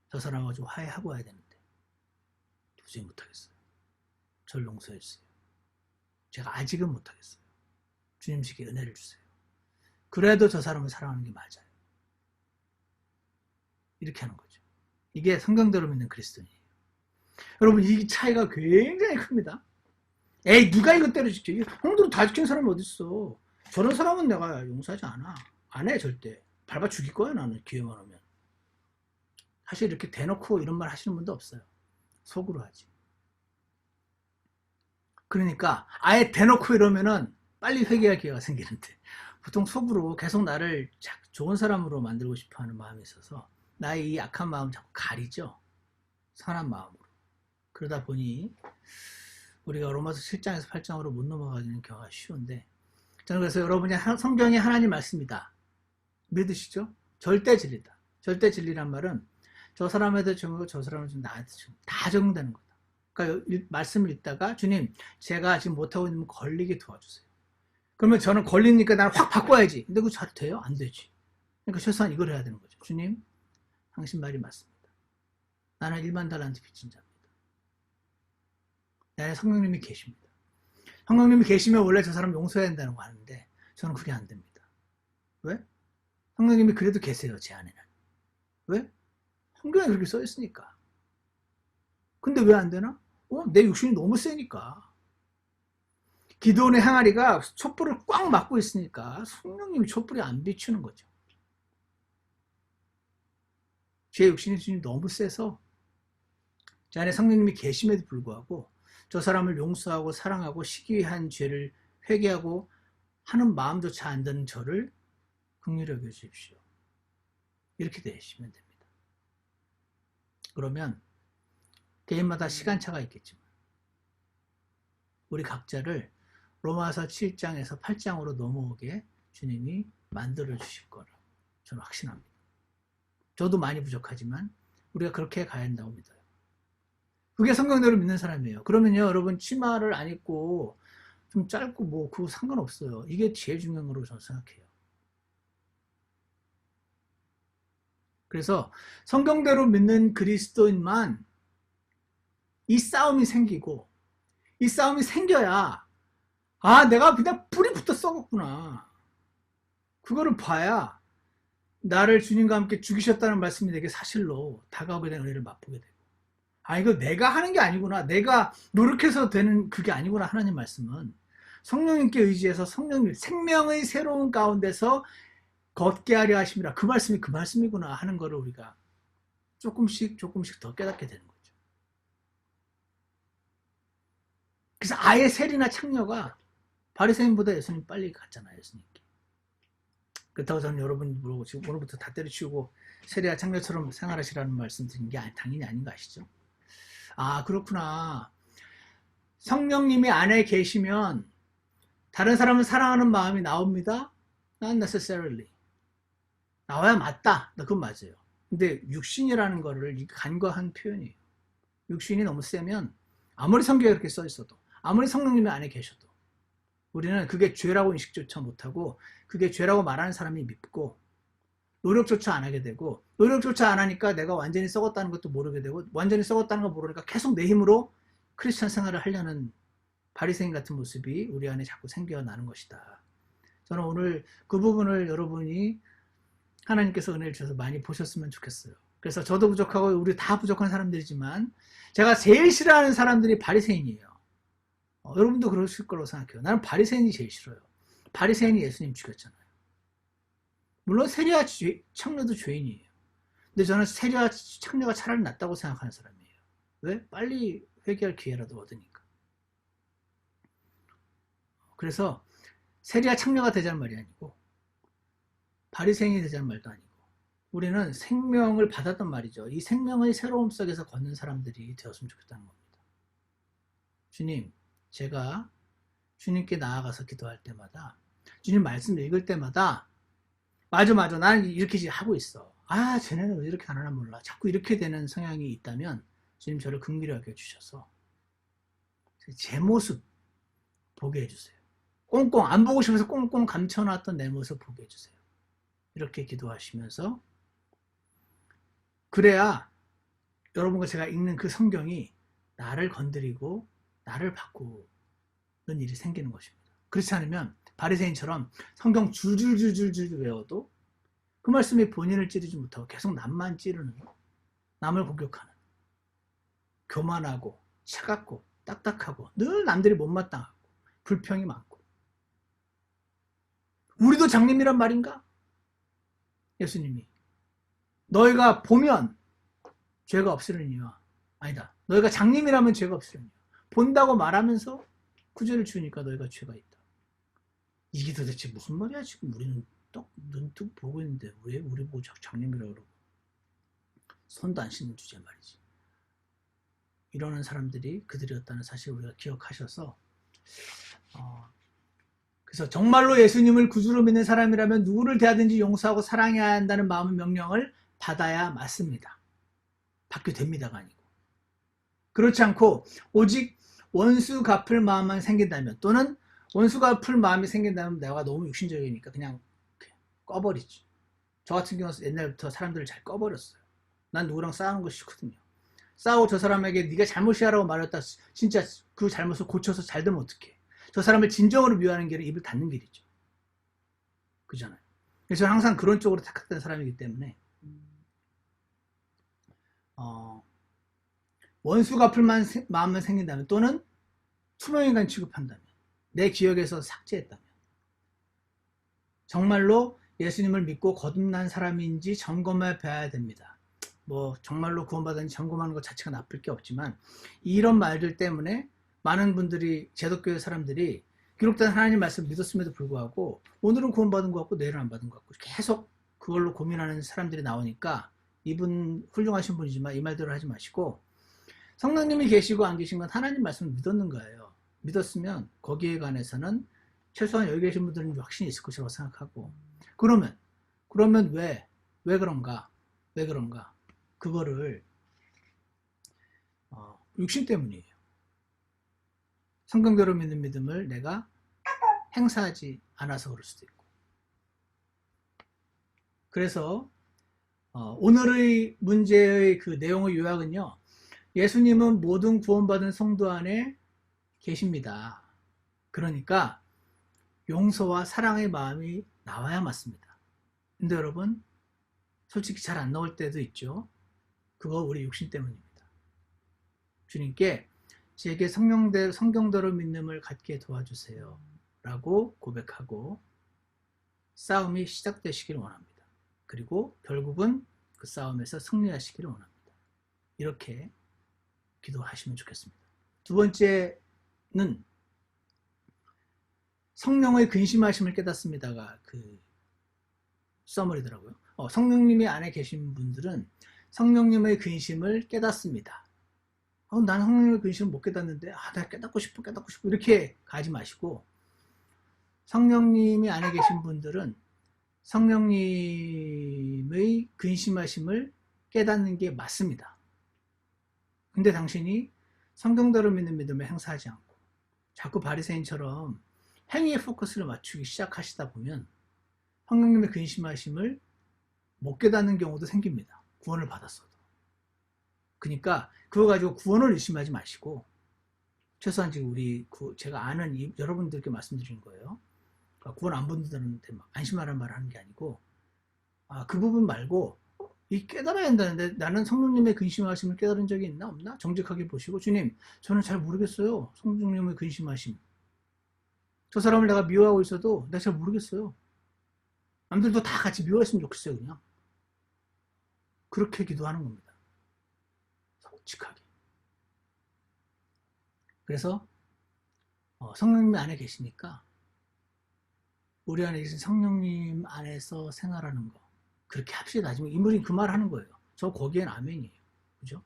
저 사람하고 좀 화해하고 와야 되는데 도저히 못하겠어요. 저를 용서해 주세요. 제가 아직은 못하겠어요. 주님식의 은혜를 주세요. 그래도 저 사람을 사랑하는 게 맞아요. 이렇게 하는 거죠. 이게 성경대로 믿는 그리스도인이에요. 여러분 이 차이가 굉장히 큽니다. 에이 누가 이거 때려지켜. 형들은 다 지킨 사람이 어딨어. 저런 사람은 내가 용서하지 않아. 안 해 절대. 밟아 죽일 거야 나는 기회만 오면. 사실 이렇게 대놓고 이런 말 하시는 분도 없어요. 속으로 하지. 그러니까 아예 대놓고 이러면은 빨리 회개할 기회가 생기는데 보통 속으로 계속 나를 좋은 사람으로 만들고 싶어하는 마음이 있어서 나의 이 약한 마음 자꾸 가리죠. 선한 마음으로. 그러다 보니 우리가 로마서 7장에서 8장으로 못 넘어가는 경우가 쉬운데 저는 그래서 여러분이 성경이 하나님 말씀이다. 믿으시죠? 절대 진리다. 절대 진리란 말은 저 사람한테 적용하고 저 사람은 좀 나한테 다 적용되는 거다. 그러니까 말씀을 읽다가 주님 제가 지금 못하고 있는 건 걸리게 도와주세요. 그러면 저는 걸리니까 나는 확 바꿔야지. 근데 그거 잘 돼요? 안 되지. 그러니까 최소한 이걸 해야 되는 거죠. 주님 당신 말이 맞습니다. 나는 1만 달란트 빚진 자입니다. 내 안에 성령님이 계십니다. 성령님이 계시면 원래 저 사람 용서해야 된다는 거 아는데 저는 그게 안 됩니다. 왜? 성령님이 그래도 계세요. 제 안에는. 왜? 성경에 그렇게 써 있으니까. 근데 왜 안 되나? 내 육신이 너무 세니까. 기드온의 항아리가 촛불을 꽉 막고 있으니까 성령님이 촛불이 안 비추는 거죠. 제 육신이 너무 세서 제 안에 성령님이 계심에도 불구하고 저 사람을 용서하고 사랑하고 시기한 죄를 회개하고 하는 마음조차 안 드는 저를 긍휼히 여겨 주십시오. 이렇게 되시면 됩니다. 그러면 개인마다 시간차가 있겠지만 우리 각자를 로마서 7장에서 8장으로 넘어오게 주님이 만들어 주실 거라고 저는 확신합니다. 저도 많이 부족하지만 우리가 그렇게 가야 한다고 믿어요. 그게 성경대로 믿는 사람이에요. 그러면요 여러분 치마를 안 입고 좀 짧고 뭐 그거 상관없어요. 이게 제일 중요한 거라고 저는 생각해요. 그래서 성경대로 믿는 그리스도인만 이 싸움이 생기고 이 싸움이 생겨야 내가 그냥 뿌리 붙어 썩었구나. 그거를 봐야 나를 주님과 함께 죽이셨다는 말씀이 내게 사실로 다가오게 된 은혜를 맛보게 되고 이거 내가 하는 게 아니구나. 내가 노력해서 되는 그게 아니구나. 하나님 말씀은 성령님께 의지해서 성령님 생명의 새로운 가운데서 걷게 하려 하심이라. 그 말씀이 그 말씀이구나 하는 거를 우리가 조금씩 더 깨닫게 되는 거죠. 그래서 아예 세리나 창녀가 바리새인보다 예수님 빨리 갔잖아요. 예수님께. 그렇다고 저는 여러분 물어보고 지금 오늘부터 다 때려치우고 세리와 창녀처럼 생활하시라는 말씀 드린 게 당연히 아닌 거 아시죠? 그렇구나. 성령님이 안에 계시면 다른 사람을 사랑하는 마음이 나옵니다. Not necessarily. 나와야 맞다. 그건 맞아요. 근데 육신이라는 거를 간과한 표현이에요. 육신이 너무 세면 아무리 성경에 그렇게 써 있어도 아무리 성령님이 안에 계셔도 우리는 그게 죄라고 인식조차 못하고 그게 죄라고 말하는 사람이 믿고 노력조차 안 하게 되고 노력조차 안 하니까 내가 완전히 썩었다는 것도 모르게 되고 완전히 썩었다는 걸 모르니까 계속 내 힘으로 크리스천 생활을 하려는 바리새인 같은 모습이 우리 안에 자꾸 생겨나는 것이다. 저는 오늘 그 부분을 여러분이 하나님께서 은혜를 주셔서 많이 보셨으면 좋겠어요. 그래서 저도 부족하고 우리 다 부족한 사람들이지만 제가 제일 싫어하는 사람들이 바리새인이에요. 여러분도 그러실 거라고 생각해요. 나는 바리새인이 제일 싫어요. 바리새인이 예수님 죽였잖아요. 물론 세리와 창녀도 죄인이에요. 근데 저는 세리와 창녀가 차라리 낫다고 생각하는 사람이에요. 왜? 빨리 회개할 기회라도 얻으니까. 그래서 세리와 창녀가 되자는 말이 아니고 바리새인이 되자는 말도 아니고 우리는 생명을 받았단 말이죠. 이 생명의 새로움 속에서 걷는 사람들이 되었으면 좋겠다는 겁니다. 주님, 제가 주님께 나아가서 기도할 때마다 주님 말씀 읽을 때마다 맞아 나는 이렇게 하고 있어. 쟤네는 왜 이렇게 안 하나 몰라. 자꾸 이렇게 되는 성향이 있다면 주님 저를 긍휼히 여겨주셔서 제 모습 보게 해주세요. 꽁꽁 안 보고 싶어서 꽁꽁 감춰놨던 내 모습 보게 해주세요. 이렇게 기도하시면서 그래야 여러분과 제가 읽는 그 성경이 나를 건드리고 나를 바꾸는 일이 생기는 것입니다. 그렇지 않으면 바리새인처럼 성경 줄줄줄줄 외워도 그 말씀이 본인을 찌르지 못하고 계속 남만 찌르는 남을 공격하는 교만하고 차갑고 딱딱하고 늘 남들이 못마땅하고 불평이 많고 우리도 장님이란 말인가? 예수님이 너희가 보면 죄가 없으려니와 아니다. 너희가 장님이라면 죄가 없으려니와 본다고 말하면서 구제를 주니까 너희가 죄가 있다. 이게 도대체 무슨 말이야? 지금 우리는 딱 눈뜨고 보고 있는데 왜 우리 보고 장님이라고 그러고 손도 안 씻는 주제 말이지. 이러는 사람들이 그들이었다는 사실을 우리가 기억하셔서 그래서 정말로 예수님을 구주로 믿는 사람이라면 누구를 대하든지 용서하고 사랑해야 한다는 마음의 명령을 받아야 맞습니다. 받게 됩니다가 아니고. 그렇지 않고 오직 원수 갚을 마음만 생긴다면, 또는 원수 갚을 마음이 생긴다면 내가 너무 육신적이니까 그냥 꺼버리지. 저 같은 경우는 옛날부터 사람들을 잘 꺼버렸어요. 난 누구랑 싸우는 거 싫거든요. 싸우고 저 사람에게 네가 잘못이야라고 말했다 진짜 그 잘못을 고쳐서 잘 되면 어떡해. 저 사람을 진정으로 미워하는 길은 입을 닫는 길이죠. 그잖아요. 그래서 저는 항상 그런 쪽으로 택했던 사람이기 때문에 원수 갚을 마음만 생긴다면, 또는 투명인간 취급한다면, 내 기억에서 삭제했다면, 정말로 예수님을 믿고 거듭난 사람인지 점검해 봐야 됩니다. 뭐 정말로 구원받았는지 점검하는 것 자체가 나쁠 게 없지만, 이런 말들 때문에 많은 분들이, 제독교회 사람들이 기록된 하나님 말씀을 믿었음에도 불구하고 오늘은 구원받은 것 같고 내일은 안 받은 것 같고 계속 그걸로 고민하는 사람들이 나오니까, 이분 훌륭하신 분이지만 이 말대로 하지 마시고, 성령님이 계시고 안 계신 건 하나님 말씀을 믿었는 거예요. 믿었으면 거기에 관해서는 최소한 여기 계신 분들은 확신이 있을 것이라고 생각하고, 그러면 왜 그런가? 그거를 육신 때문이에요. 성경대로 믿는 믿음을 내가 행사하지 않아서 그럴 수도 있고. 그래서 오늘의 문제의 그 내용의 요약은요, 예수님은 모든 구원받은 성도 안에 계십니다. 그러니까 용서와 사랑의 마음이 나와야 맞습니다. 근데 여러분, 솔직히 잘 안 나올 때도 있죠. 그거 우리 육신 때문입니다. 주님께 제게 성경대로 믿음을 갖게 도와주세요 라고 고백하고 싸움이 시작되시길 원합니다. 그리고 결국은 그 싸움에서 승리하시기를 원합니다. 이렇게 기도하시면 좋겠습니다. 두 번째는 성령의 근심하심을 깨닫습니다가 그 서머리더라고요. 성령님이 안에 계신 분들은 성령님의 근심을 깨닫습니다. 난 성령님의 근심을 못 깨닫는데 내가 깨닫고 싶어 이렇게 가지 마시고, 성령님이 안에 계신 분들은 성령님의 근심하심을 깨닫는 게 맞습니다. 근데 당신이 성경대로 믿는 믿음을 행사하지 않고 자꾸 바리새인처럼 행위에 포커스를 맞추기 시작하시다 보면 성령님의 근심하심을 못 깨닫는 경우도 생깁니다. 구원을 받았어도. 그러니까 그거 가지고 구원을 의심하지 마시고, 최소한 지금 제가 아는 여러분들께 말씀드린 거예요. 그러니까 구원 안 받는 분들한테 막 안심하라는 말을 하는 게 아니고, 그 부분 말고 이 깨달아야 한다는데 나는 성령님의 근심하심을 깨달은 적이 있나 없나? 정직하게 보시고, 주님, 저는 잘 모르겠어요. 성령님의 근심하심. 저 사람을 내가 미워하고 있어도 내가 잘 모르겠어요. 남들도 다 같이 미워했으면 좋겠어요. 그냥 그렇게 기도하는 겁니다. 솔직하게. 그래서 성령님 안에 계시니까 우리 안에 계신 성령님 안에서 생활하는 거 그렇게 합시다. 지금 인물이 그 말 하는 거예요. 저 거기엔 아멘이에요. 그죠?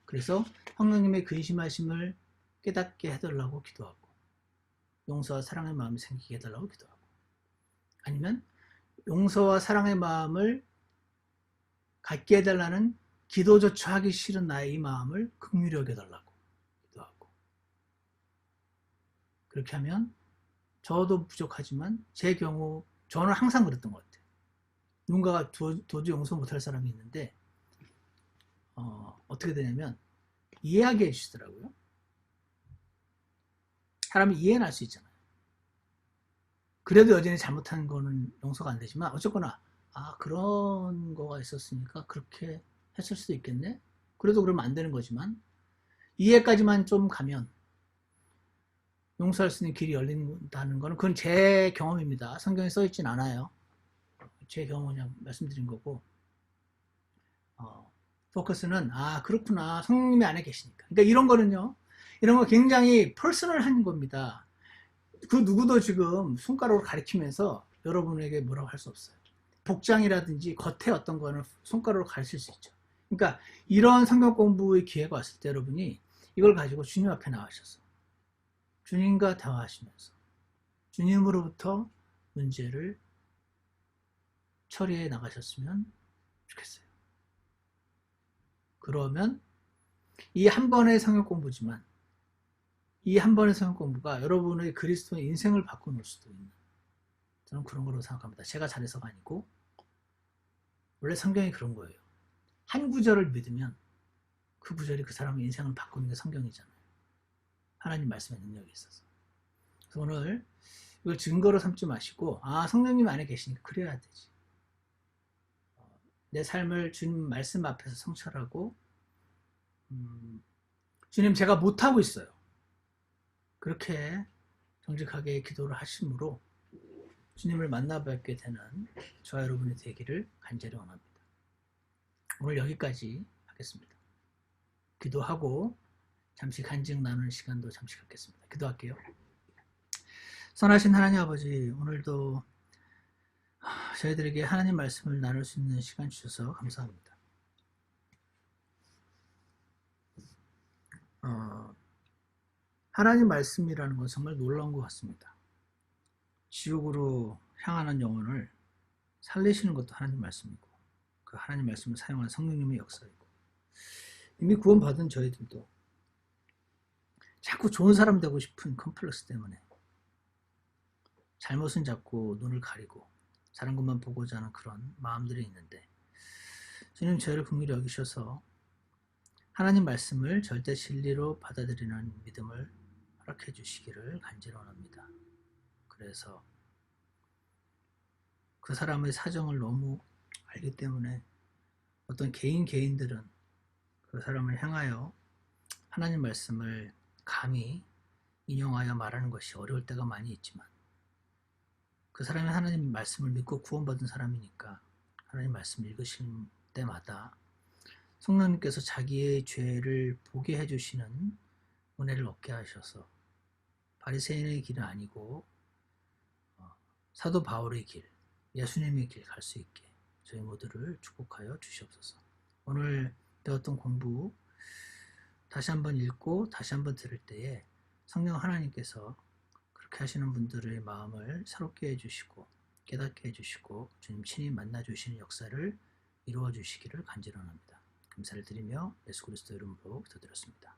그래서 성령님의 근심하심을 깨닫게 해달라고 기도하고, 용서와 사랑의 마음이 생기게 해달라고 기도하고, 아니면 용서와 사랑의 마음을 갖게 해달라는 기도조차 하기 싫은 나의 이 마음을 긍휼히 여겨달라고 기도하고, 그렇게 하면 저도 부족하지만 제 경우 저는 항상 그랬던 것 같아요. 누군가가 도저히 용서 못할 사람이 있는데 어떻게 되냐면 이해하게 해주시더라고요. 사람이 이해는 할 수 있잖아요. 그래도 여전히 잘못한 거는 용서가 안 되지만 어쨌거나 그런 거가 있었으니까 그렇게 했을 수도 있겠네. 그래도 그러면 안 되는 거지만 이해까지만 좀 가면 용서할 수 있는 길이 열린다는 거는 그건 제 경험입니다. 성경에 써 있진 않아요. 제 경험을 그냥 말씀드린 거고, 포커스는 그렇구나, 성령님이 안에 계시니까. 그러니까 이런 거는요, 이런 거 굉장히 퍼스널한 겁니다. 그 누구도 지금 손가락으로 가리키면서 여러분에게 뭐라고 할 수 없어요. 복장이라든지 겉에 어떤 거는 손가락으로 가르칠 수 있죠. 그러니까 이런 성경 공부의 기회가 왔을 때 여러분이 이걸 가지고 주님 앞에 나가셔서 주님과 대화하시면서 주님으로부터 문제를 처리해 나가셨으면 좋겠어요. 그러면 이 한 번의 성역 공부지만 이 한 번의 성역 공부가 여러분의 그리스도 인생을 바꿔놓을 수도 있는, 저는 그런 거로 생각합니다. 제가 잘해서가 아니고 원래 성경이 그런 거예요. 한 구절을 믿으면 그 구절이 그 사람의 인생을 바꾸는 게 성경이잖아요. 하나님 말씀의 능력이 있어서. 그래서 오늘 이걸 증거로 삼지 마시고, 아, 성령님 안에 계시니까 그래야 되지. 내 삶을 주님 말씀 앞에서 성찰하고, 주님 제가 못하고 있어요. 그렇게 정직하게 기도를 하심으로 주님을 만나뵙게 되는 저와 여러분이 되기를 간절히 원합니다. 오늘 여기까지 하겠습니다. 기도하고 잠시 간증 나누는 시간도 잠시 갖겠습니다. 기도할게요. 선하신 하나님 아버지, 오늘도 저희들에게 하나님 말씀을 나눌 수 있는 시간 주셔서 감사합니다. 하나님 말씀이라는 건 정말 놀라운 것 같습니다. 지옥으로 향하는 영혼을 살리시는 것도 하나님 말씀이고, 그 하나님 말씀을 사용한 성령님의 역사이고, 이미 구원받은 저희들도 자꾸 좋은 사람 되고 싶은 컴플렉스 때문에 잘못은 잡고 눈을 가리고 잘한 것만 보고자 하는 그런 마음들이 있는데, 주님 저희를 긍휼히 여기셔서 하나님 말씀을 절대 진리로 받아들이는 믿음을 허락해 주시기를 간절히 원합니다. 그래서 그 사람의 사정을 너무 알기 때문에 어떤 개인들은 그 사람을 향하여 하나님 말씀을 감히 인용하여 말하는 것이 어려울 때가 많이 있지만, 그 사람이 하나님 말씀을 믿고 구원받은 사람이니까 하나님 말씀을 읽으실 때마다 성령님께서 자기의 죄를 보게 해주시는 은혜를 얻게 하셔서 바리새인의 길은 아니고 사도 바울의 길, 예수님의 길 갈 수 있게 저희 모두를 축복하여 주시옵소서. 오늘 배웠던 공부 다시 한번 읽고 다시 한번 들을 때에 성령 하나님께서 그렇게 하시는 분들의 마음을 새롭게 해주시고 깨닫게 해주시고 주님 친히 만나주시는 역사를 이루어 주시기를 간절히 원합니다. 감사를 드리며 예수 그리스도 이름으로 기도드렸습니다.